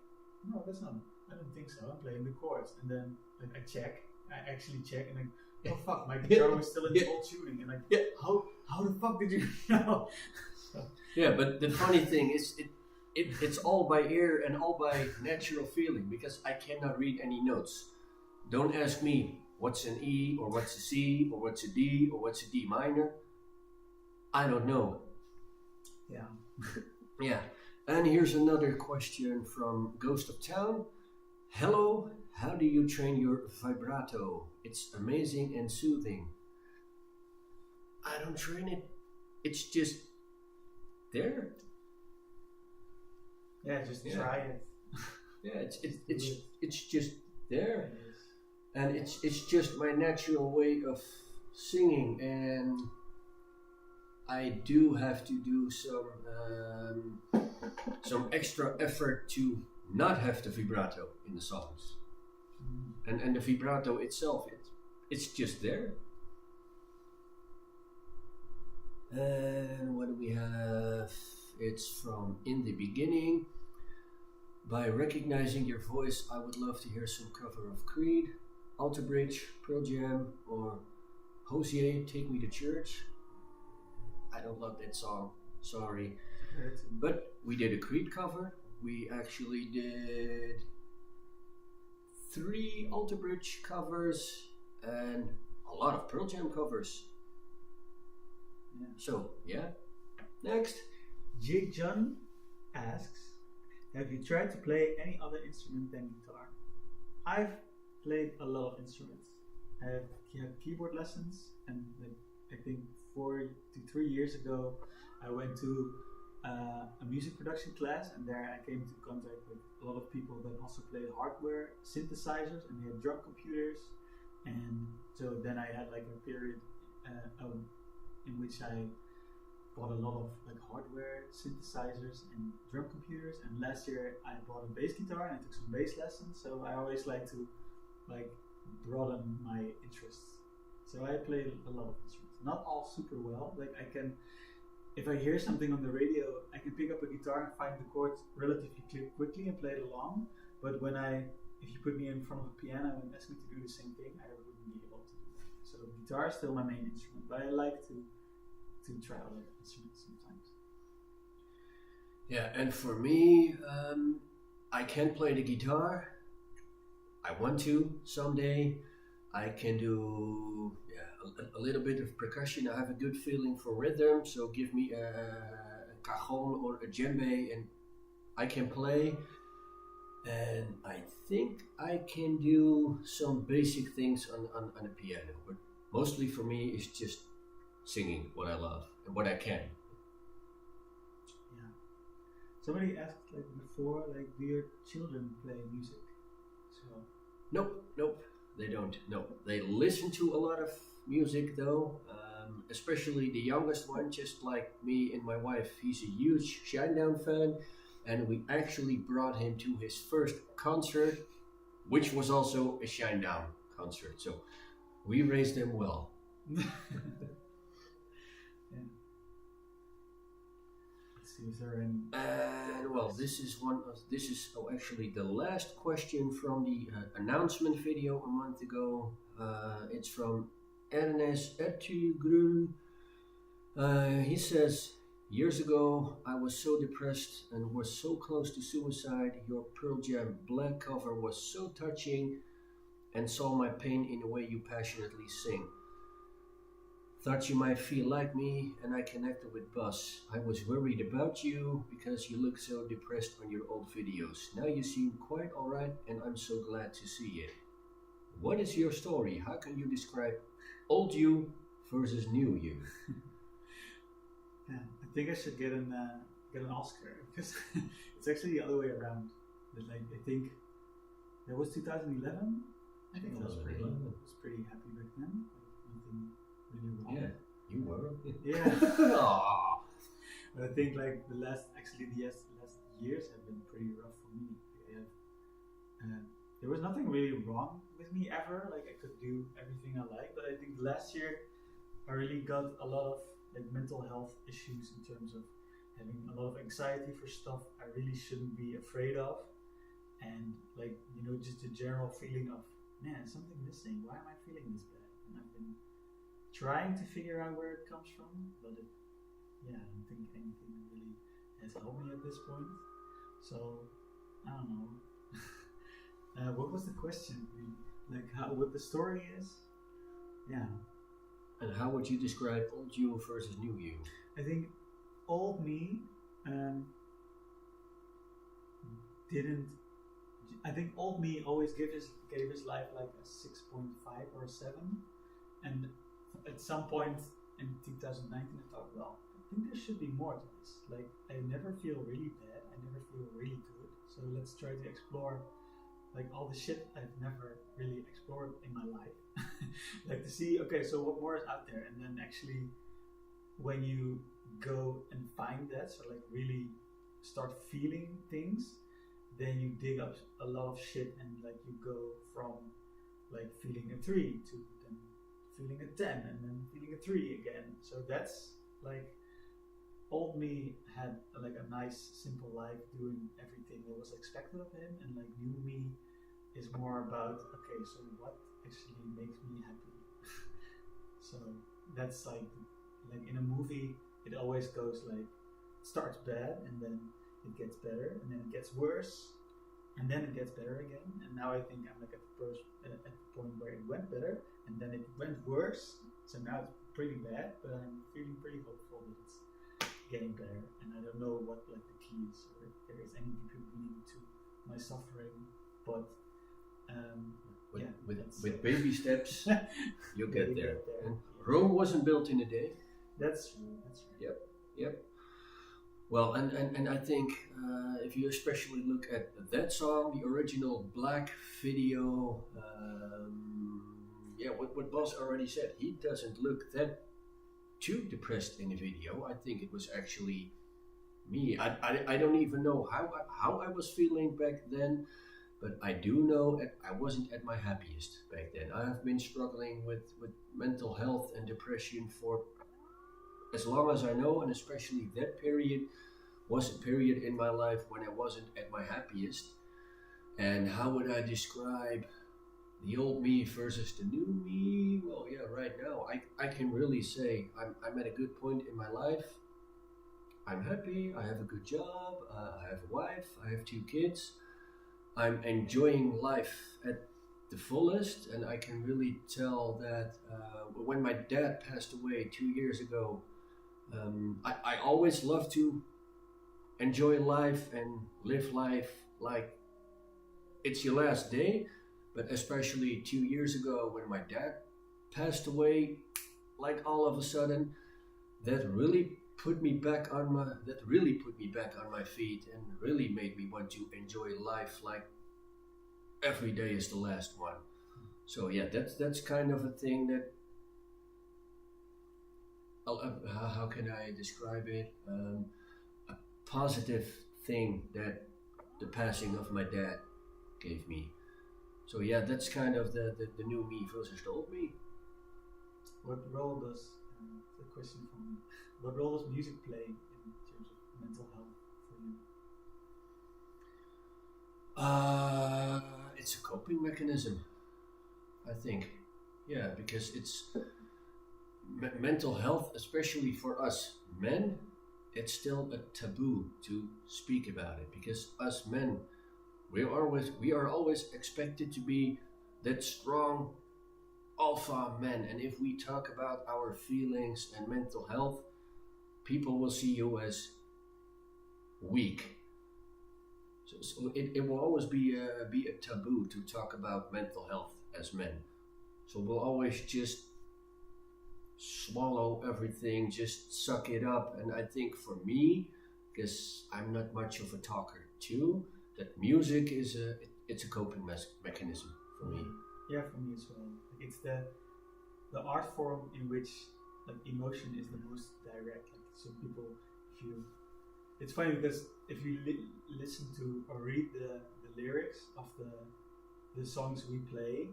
no, that's not, I don't think so. I'm playing the chords. And then like I actually check and like, oh fuck, my guitar was still in the old tuning. And like, how the fuck did you know? So. Yeah, but the funny thing is, it's all by ear and all by natural feeling, because I cannot read any notes. Don't ask me what's an E or what's a C or what's a D or what's a D minor. I don't know. Yeah. Yeah. And here's another question from Ghost of Town. Hello, how do you train your vibrato? It's amazing and soothing. I don't train it. It's just there. Yeah, just try it. Yeah, it's just there, and it's just my natural way of singing, and I do have to do some extra effort to not have the vibrato in the songs, and the vibrato itself, it's just there. And what do we have? It's from In the Beginning. By recognizing your voice, I would love to hear some cover of Creed, Alter Bridge, Pearl Jam, or Hosier, Take Me to Church. I don't love that song, sorry. But we did a Creed cover. We actually did 3 Alter Bridge covers and a lot of Pearl Jam covers. Yeah. So, yeah. Next. Jig John asks, have you tried to play any other instrument than guitar? I've played a lot of instruments. I have had keyboard lessons, and like, I think 4 to 3 years ago I went to a music production class, and there I came into contact with a lot of people that also played hardware synthesizers, and they had drum computers. And so then I had like a period in which I bought a lot of like hardware, synthesizers, and drum computers. And last year I bought a bass guitar and I took some bass lessons. So I always like to like broaden my interests. So I play a lot of instruments, not all super well. Like I can, if I hear something on the radio, I can pick up a guitar and find the chords relatively quickly and play it along. But if you put me in front of a piano and ask me to do the same thing, I wouldn't be able to do that. So guitar is still my main instrument, but I like to try other instruments sometimes. Yeah, and for me, I can't play the guitar. I want to someday. I can do a little bit of percussion. I have a good feeling for rhythm, so give me a cajon or a djembe and I can play. And I think I can do some basic things on a piano, but mostly for me it's just singing what I love and what I can. Yeah. Somebody asked like before, like, do your children play music? So. Nope, they don't. No, they listen to a lot of music though, especially the youngest one, just like me and my wife. He's a huge Shinedown fan, and we actually brought him to his first concert, which was also a Shinedown concert. So we raised him well. Yeah. Let's see, is there any? And well, this is actually the last question from the announcement video a month ago. It's from Ernest Etugru. He says, years ago I was so depressed and was so close to suicide. Your Pearl Jam Black cover was so touching and saw my pain in the way you passionately sing. Thought you might feel like me, and I connected with Bas. I was worried about you because you look so depressed on your old videos. Now you seem quite alright, and I'm so glad to see it. What is your story? How can you describe old you versus new you? Yeah, I think I should get an Oscar, because it's actually the other way around. But like, I think that was 2011. I think I was pretty happy back then. Like, nothing really wrong. Yeah, you were. Yeah. But I think like the last years have been pretty rough for me. There was nothing really wrong with me ever. Like I could do everything I like, but I think last year I really got a lot of like mental health issues in terms of having a lot of anxiety for stuff I really shouldn't be afraid of, and like, you know, just a general feeling of, man, something missing. Why am I feeling this bad? And I've been trying to figure out where it comes from, but I don't think anything really has helped me at this point. So I don't know. What was the question really? Like what the story is? Yeah. And how would you describe old you versus new you? I think old me I think old me always gave his life like a 6.5 or a 7, and at some point in 2019 I thought, well, I think there should be more to this. Like, I never feel really bad, I never feel really good, so let's try to explore like all the shit I've never really explored in my life. Like to see, okay, so what more is out there, and then actually when you go and find that, so like really start feeling things, then you dig up a lot of shit, and like you go from like feeling a 3 to then feeling a 10 and then feeling a 3 again. So that's like, old me had like a nice simple life doing everything that was expected of him, and like new me is more about, okay, so what actually makes me happy? So that's like in a movie it always goes like, it starts bad and then it gets better and then it gets worse and then it gets better again, and now I think I'm like at the point where it went better and then it went worse, so now it's pretty bad, but I'm feeling pretty hopeful that it's getting better, and I don't know what like the key is, or if there is any deeper meaning to my suffering, but with baby steps you'll get there. And Rome wasn't built in a day. That's true. That's right. Yep. Well, and I think if you especially look at that song, the original Black video, yeah, what Bas already said, he doesn't look that too depressed in the video. I think it was actually me. I don't even know how I was feeling back then, but I do know I wasn't at my happiest back then. I have been struggling with mental health and depression for as long as I know, and especially that period was a period in my life when I wasn't at my happiest. And how would I describe the old me versus the new me? Well, yeah, right now I can really say I'm at a good point in my life. I'm happy, I have a good job, I have a wife, I have 2 kids. I'm enjoying life at the fullest, and I can really tell that when my dad passed away 2 years ago, I always love to enjoy life and live life like it's your last day, but especially 2 years ago when my dad passed away, like all of a sudden, that really put me back on my feet and really made me want to enjoy life like every day is the last one. So yeah, that's kind of a thing that how can I describe it? A positive thing that the passing of my dad gave me. So yeah, that's kind of the new me versus the old me. What role does the question from me? What role does music play in terms of mental health for you? It's a coping mechanism, I think. Yeah, because it's mental health, especially for us men, it's still a taboo to speak about it, because us men, we are always expected to be that strong alpha men, and if we talk about our feelings and mental health, people will see you as weak. So it will always be a taboo to talk about mental health as men. So we'll always just swallow everything, just suck it up. And I think for me, because I'm not much of a talker too, that music is it's a coping mechanism for me. Yeah, for me as well. It's the art form in which like emotion is the most direct. Like some people, if you, it's funny because if you listen to or read the lyrics of the songs we play,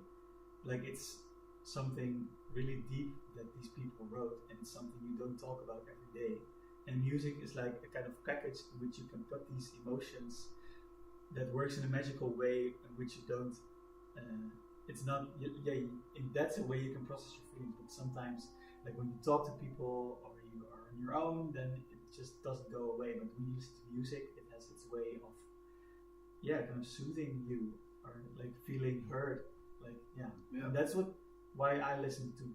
like it's something really deep that these people wrote, and it's something you don't talk about every day. And music is like a kind of package in which you can put these emotions that works in a magical way in which you don't. It's not. That's a way you can process your feelings. But sometimes, like when you talk to people or you are on your own, then it just doesn't go away. But when you listen to music, it has its way of, kind of soothing you or like feeling heard. Like and that's why I listen to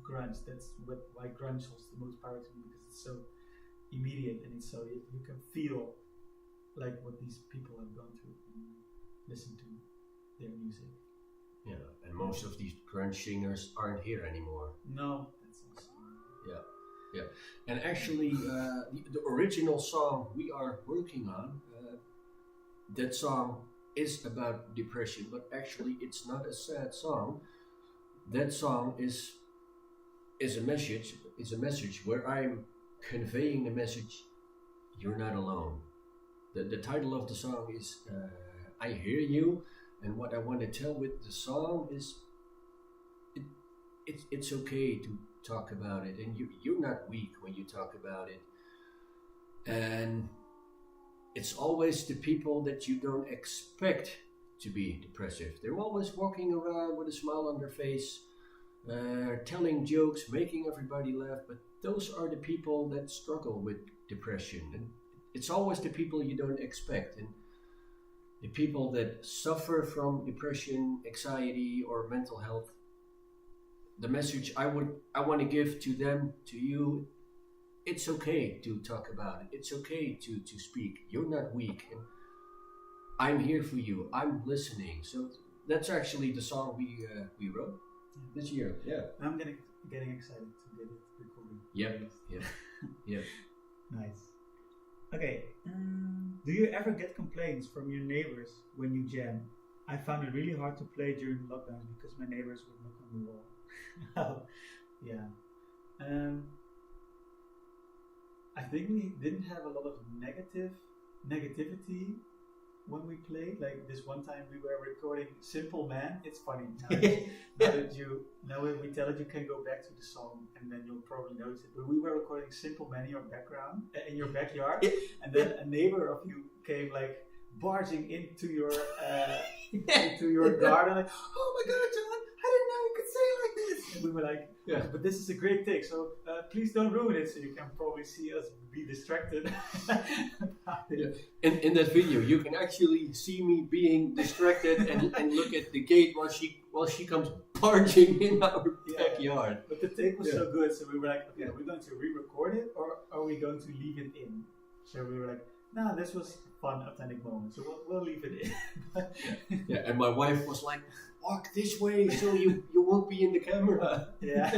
grunge. That's why grunge holds the most power to me, because it's so immediate and it's so you can feel like what these people have gone through and listen to their music. Yeah, and most of these grunge singers aren't here anymore. No, that's also. Yeah. And actually, the original song we are working on, that song is about depression, but actually it's not a sad song. That song is a message. It's a message where I'm conveying the message, you're not alone. The title of the song is I Hear You, and what I want to tell with the song is it's okay to talk about it, and you're not weak when you talk about it. And it's always the people that you don't expect to be depressive. They're always walking around with a smile on their face, telling jokes, making everybody laugh, but those are the people that struggle with depression. And it's always the people you don't expect. And the people that suffer from depression, anxiety, or mental health, the message I want to give to them, to you, it's okay to talk about it. It's okay to speak. You're not weak. And I'm here for you. I'm listening. So that's actually the song we wrote this year. Yeah. I'm getting excited to get it recorded. Yep. Nice. Okay. Do you ever get complaints from your neighbors when you jam? I found it really hard to play during lockdown because my neighbors would knock on the wall. Oh, yeah. Um, I think we didn't have a lot of negativity when we played. Like this one time we were recording Simple Man. It's funny now when we tell it, you can go back to the song and then you'll probably notice it. But we were recording Simple Man in your background, in your backyard, and then a neighbor of you came like barging into your garden, like, oh my God, John, I didn't know you could say it like this. And we were like, yeah, but this is a great take, so please don't ruin it, so you can probably see us be distracted. Yeah. In that video, you can actually see me being distracted and look at the gate while she comes barging in our backyard. But the take was so good, so we were like, okay, are we going to re-record it or are we going to leave it in? So we were like, no, this was a fun, authentic moment, so we'll leave it in. Yeah, and my wife was like, walk this way so you won't be in the camera. Yeah,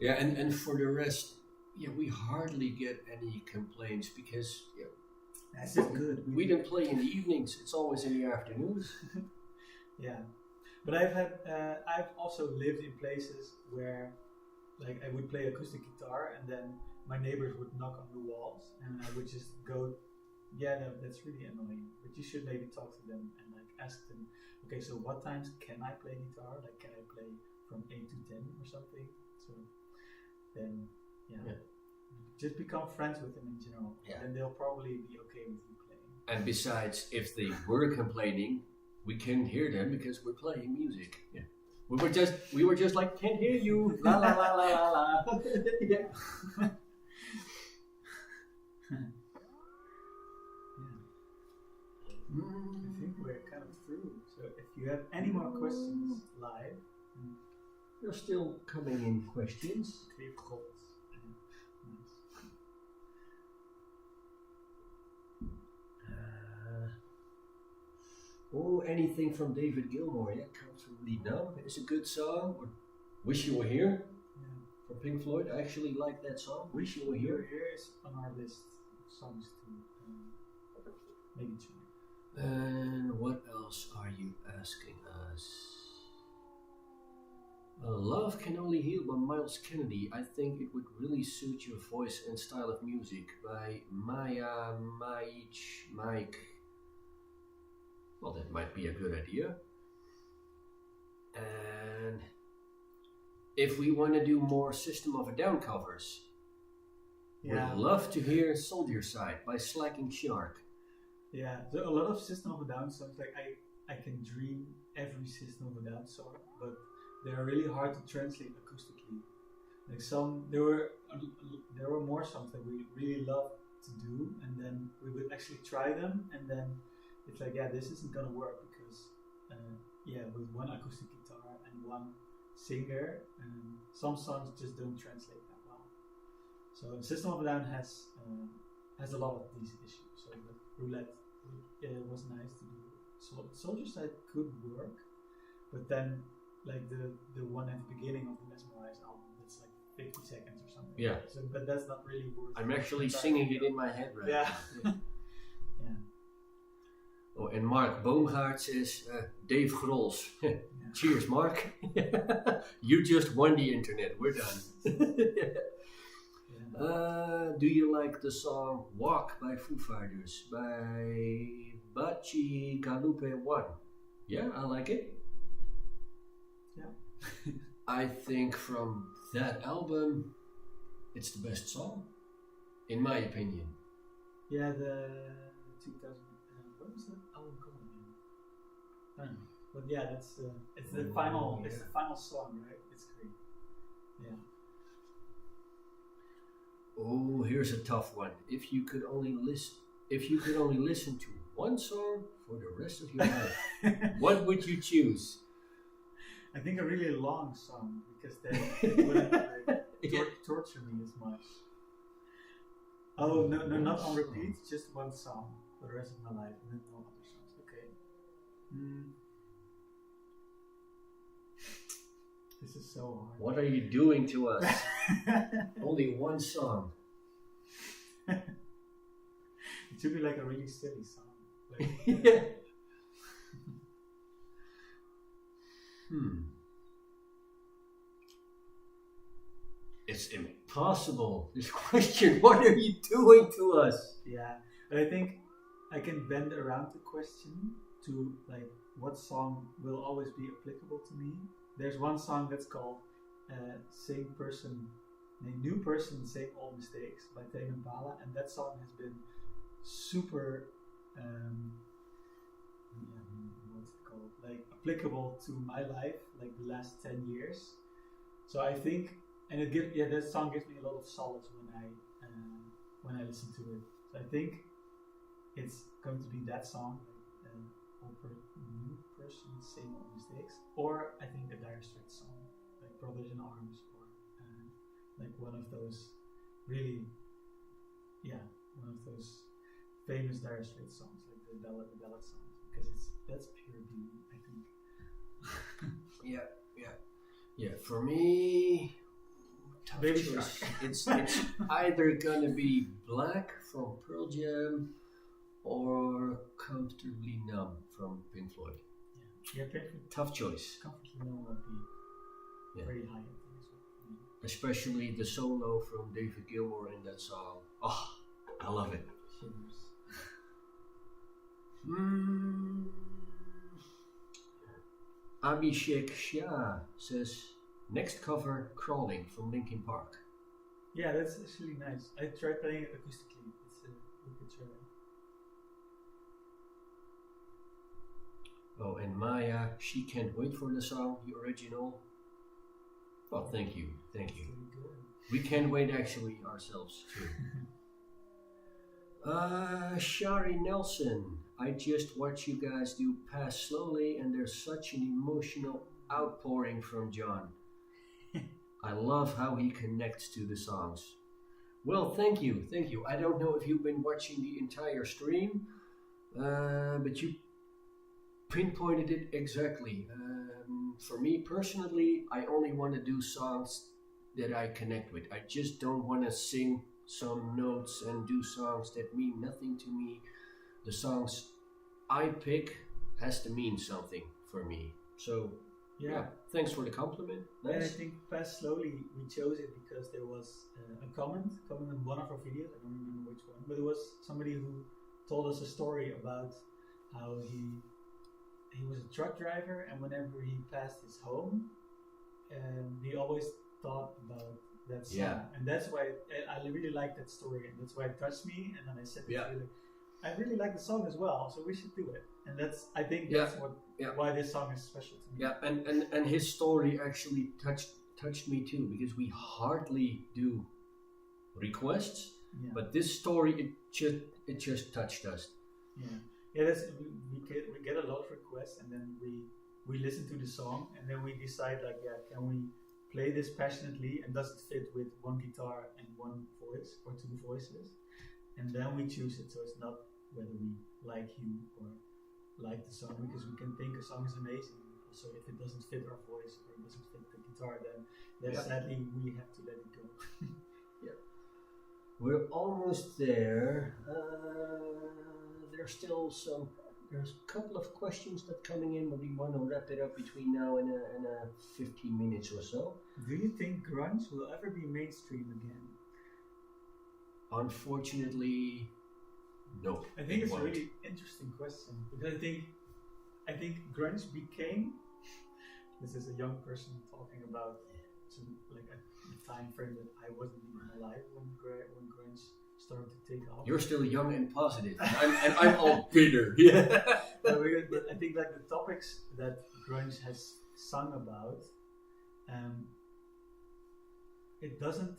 and for the rest, we hardly get any complaints because that's good. We don't play in the evenings; it's always in the afternoons. Yeah, but I've also lived in places where, like, I would play acoustic guitar and then my neighbors would knock on the walls and I would just go, yeah, no, that's really annoying. But you should maybe talk to them and like ask them, okay, so what times can I play guitar? Like, can I play from 8 to 10 or something? So then, just become friends with them in general. Yeah. And they'll probably be okay with you playing. And besides, if they were complaining, we can hear them because we're playing music. Yeah. We were just like, can't hear you. La la la la la la. Yeah. I think we're kind of through. So if you have any more questions live, there are still coming in questions. Anything from David Gilmour? Yeah, Comfortably Numb is a good song. Or Wish You Were Here from Pink Floyd. I actually like that song. Wish You Were Here. Here is on our list of songs to maybe try. And what else are you asking us? Love Can Only Heal by Miles Kennedy. I think it would really suit your voice and style of music by Mike. Well, that might be a good idea. And if we want to do more System of a Down covers, we'd love to hear Soldier Side by Slacking Shark. Yeah, there are a lot of System of a Down songs. Like I can dream every System of a Down song, but they are really hard to translate acoustically. Like there were more songs that we really loved to do, and then we would actually try them, and then it's like, this isn't gonna work because with one acoustic guitar and one singer, some songs just don't translate that well. So System of a Down has a lot of these issues. So the Roulette was nice to do. So Soldier Side could work, but then like the one at the beginning of the Mesmerize album, that's like 50 seconds or something. Yeah. So, but that's not really worth. I'm actually singing it in my head right now. Yeah. Oh, and Mark Boomgaard says, Dave Grols. Cheers, Mark. You just won the internet. We're done. Do you like the song Walk by Foo Fighters by Bachi Galupe 1? Yeah, I like it. Yeah. I think from that album, it's the best song, in my opinion. Yeah, the 2000. What was that album called again? I don't know. But yeah, it's the final. Yeah. It's the final song, right? It's great. Yeah. Oh, here's a tough one. If you could only listen to one song for the rest of your life, what would you choose? I think a really long song, because then it wouldn't torture me as much. Oh no, not on repeat. Just one song for the rest of my life, and then no other songs. Okay. This is so hard. What are you doing to us? Only one song. It should be like a really silly song. Like, Hmm. possible? This question, what are you doing to us? Yeah, but I think I can bend around the question to like what song will always be applicable to me. There's one song that's called "Same Person, New Person, Same Old Mistakes" by John and Bas, and that song has been super. What's it called? Like applicable to my life, like the last 10 years. So I think, and that song gives me a lot of solace when I listen to it. So I think it's going to be that song, like New Person, Same Old Mistakes, or I think a Dire Straits song, like Brothers in Arms, or like one of those really, one of those famous Dire Straits songs, like the ballad songs, because that's pure beauty, I think. Yeah. For me, tough Baby choice. Shark. It's either gonna be Black from Pearl Jam or Comfortably Numb from Pink Floyd. Yeah, Pink Floyd. Tough choice. Comfortably Numb would be very high up there as well. Especially the solo from David Gilmour in that song. Oh, I love it. Shivers. Abhishek Shah says, next cover, Crawling from Linkin Park. Yeah, that's actually nice. I tried playing it acoustically. It's a good try. Oh, and Maya, she can't wait for the song, the original. Well, thank you. We can't wait actually ourselves too. Shari Nelson, I just watch you guys do Pass Slowly and there's such an emotional outpouring from John. I love how he connects to the songs. Well, thank you. I don't know if you've been watching the entire stream, but you pinpointed it exactly. For me personally, I only want to do songs that I connect with. I just don't want to sing some notes and do songs that mean nothing to me. The songs I pick has to mean something for me. So yeah, thanks for the compliment. Nice. And I think Pass Slowly, we chose it because there was a comment in one of our videos, I don't remember which one, but it was somebody who told us a story about how he was a truck driver, and whenever he passed his home, he always thought about that song, and that's why I really like that story, and that's why it touched me. And then I said, I really like the song as well, so we should do it. And that's why this song is special to me. Yeah, and his story actually touched me too, because we hardly do requests, but this story it just touched us. Yeah, we get a lot of requests, and then we listen to the song, and then we decide can we play this passionately, and does it fit with one guitar and one voice or two voices, and then we choose it. So it's not whether we like you or like the song, because we can think a song is amazing. Also, if it doesn't fit our voice or it doesn't fit the guitar, then sadly we have to let it go. We're almost there. There's a couple of questions that coming in, but we want to wrap it up between now and 15 minutes or so. Do you think grunge will ever be mainstream again? Unfortunately, no. I think it's a really interesting question, because I think grunge became. This is a young person talking about a time frame that I wasn't even alive when grunge started to take off. You're still young and positive, and I'm all bitter. Yeah. But I think the topics that grunge has sung about, it doesn't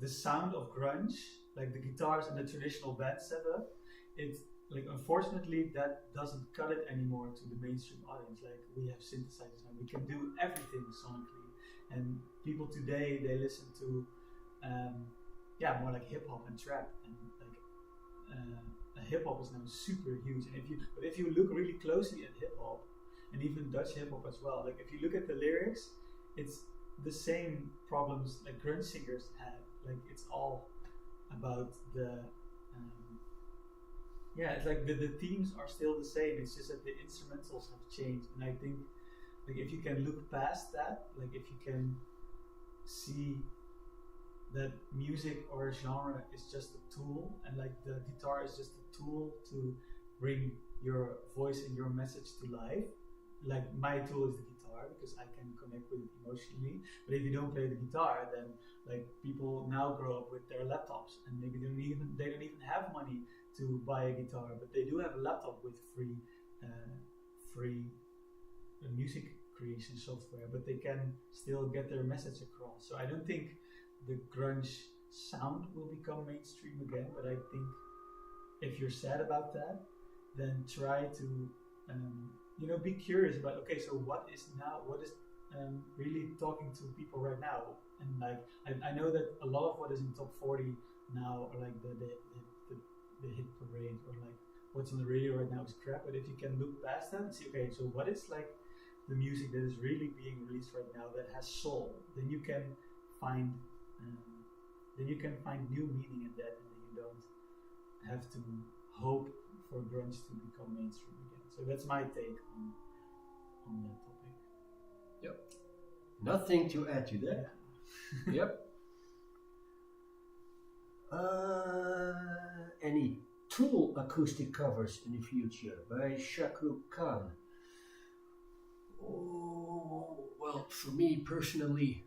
the sound of grunge, like the guitars and the traditional band setup. It's unfortunately that doesn't cut it anymore to the mainstream audience. We have synthesizers now, we can do everything sonically, and people today they listen to. More like hip hop and trap, and hip hop is now super huge. And if you look really closely at hip hop, and even Dutch hip hop as well, if you look at the lyrics, it's the same problems like grunge singers had. It's all about the it's the themes are still the same. It's just that the instrumentals have changed, and I think if you can look past that, if you can see that music or a genre is just a tool, and like the guitar is just a tool to bring your voice and your message to life. Like my tool is the guitar because I can connect with it emotionally. But if you don't play the guitar, then like people now grow up with their laptops and maybe they don't even have money to buy a guitar, but they do have a laptop with free music creation software, but they can still get their message across. So I don't think the grunge sound will become mainstream again, but I think if you're sad about that, then try to be curious about, okay, so what is really talking to people right now. And like I know that a lot of what is in top 40 now are like the hit parade, or like what's on the radio right now is crap. But if you can look past that and see, okay, so what is like the music that is really being released right now that has soul, then you can find new meaning in that, and then you don't have to hope for grunge to become mainstream again. So that's my take on that topic. Yep. Nothing to add to that. Yeah. Yep. Any Tool acoustic covers in the future by Shakru Khan? Oh, well, for me personally,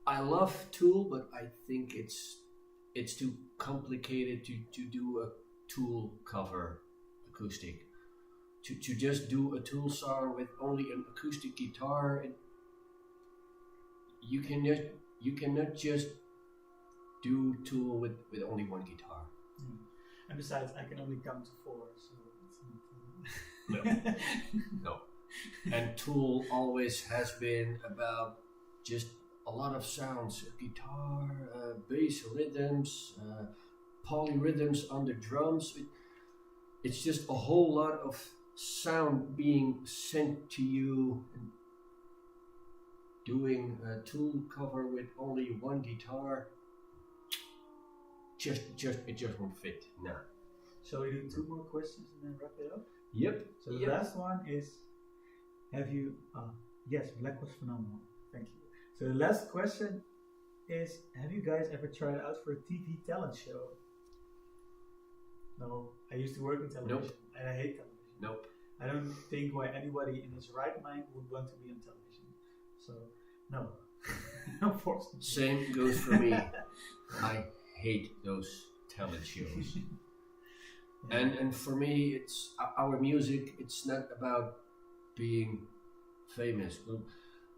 I love Tool, but I think it's too complicated to do a Tool cover acoustic. To just do a Tool song with only an acoustic guitar, you cannot just do Tool with only one guitar. And besides, I can only count to 4, so it's not. No. And Tool always has been about just a lot of sounds: guitar, bass rhythms, polyrhythms on the drums. It's just a whole lot of sound being sent to you. And doing a Tool cover with only one guitar, it just won't fit. Nah. Shall we do 2 more questions and then wrap it up? Yep. So the last one is, yes, Black was phenomenal. Thank you. So the last question is, have you guys ever tried out for a TV talent show? No, I used to work in television. Nope. And I hate television. Nope. I don't think why anybody in his right mind would want to be on television. So, no. Unfortunately. Same goes for me. I hate those talent shows. Yeah. And for me, it's our music. It's not about being famous. Well,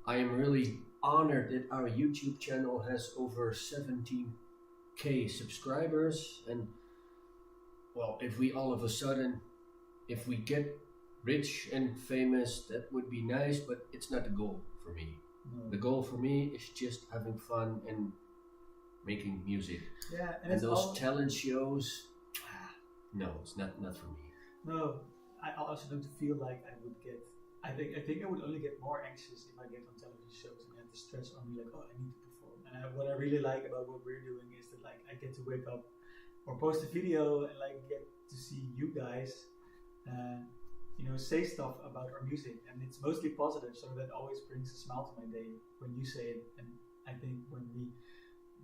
I am really honored that our YouTube channel has over 17k subscribers, and well, if we all of a sudden, if we get rich and famous, that would be nice, but it's not the goal for me. No. The goal for me is just having fun and making music. Yeah, and those talent shows, no, it's not for me. No, I also don't feel like I would get. I think I would only get more anxious if I get on television shows and have the stress on me, like, oh, I need to perform. And what I really like about what we're doing is that, like, I get to wake up or post a video and like get to see you guys, say stuff about our music, and it's mostly positive, so that always brings a smile to my day when you say it. And I think when we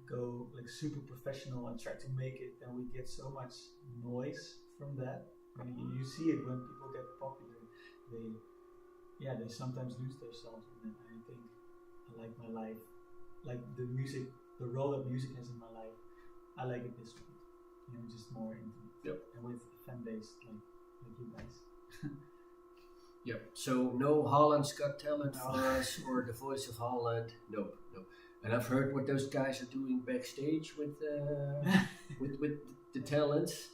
go like super professional and try to make it, then we get so much noise from that. I mean, you see it when people get popular, they sometimes lose themselves in it. And I think I like my life, like the music, the role that music has in my life, I like it this way, just more intimate. Yep. And with a fan base like you guys. Yep. So no Holland's Got Talent for us, or The Voice of Holland. Nope. And I've heard what those guys are doing backstage with with the talents.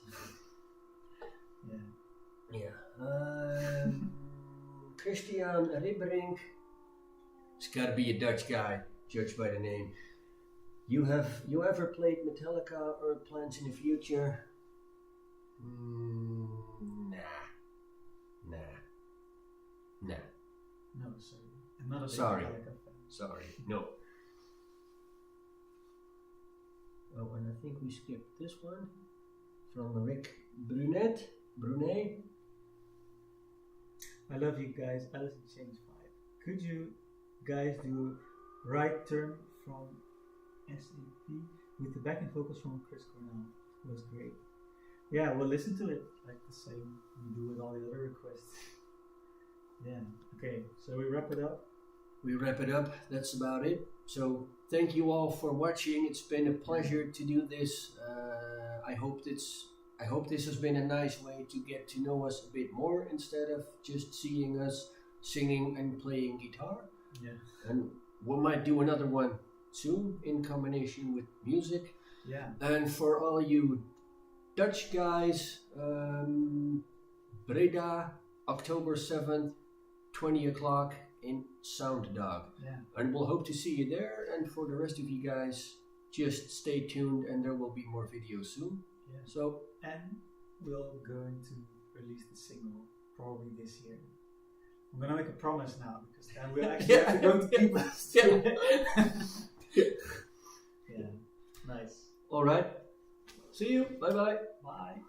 Yeah. Christian Ribberink. It's got to be a Dutch guy, judged by the name. You ever played Metallica or plans in the future? Nah. No, sorry. I'm not a big Sorry. Metallica fan. Sorry. No. Oh, and I think we skipped this one from Rick Brunet. I love you guys. Alice in Chains 5. Could you guys do right turn from SAP with the backing vocals from Chris Cornell. It was great. Yeah, we'll listen to it like the same we do with all the other requests. Yeah. Okay, so we wrap it up. We wrap it up. That's about it. So thank you all for watching. It's been a pleasure to do this. I hope this has been a nice way to get to know us a bit more instead of just seeing us singing and playing guitar. Yeah. And we might do another one soon in combination with music. Yeah. And for all you Dutch guys, Breda, October 7th, 20 o'clock in Sound Dog. Yeah. And we'll hope to see you there. And for the rest of you guys, just stay tuned and there will be more videos soon. Yeah. So, and we're going to release the single probably this year. I'm gonna make a promise now because then we're actually have to go to keep us to it. Yeah. Nice. Alright. See you. Bye bye. Bye.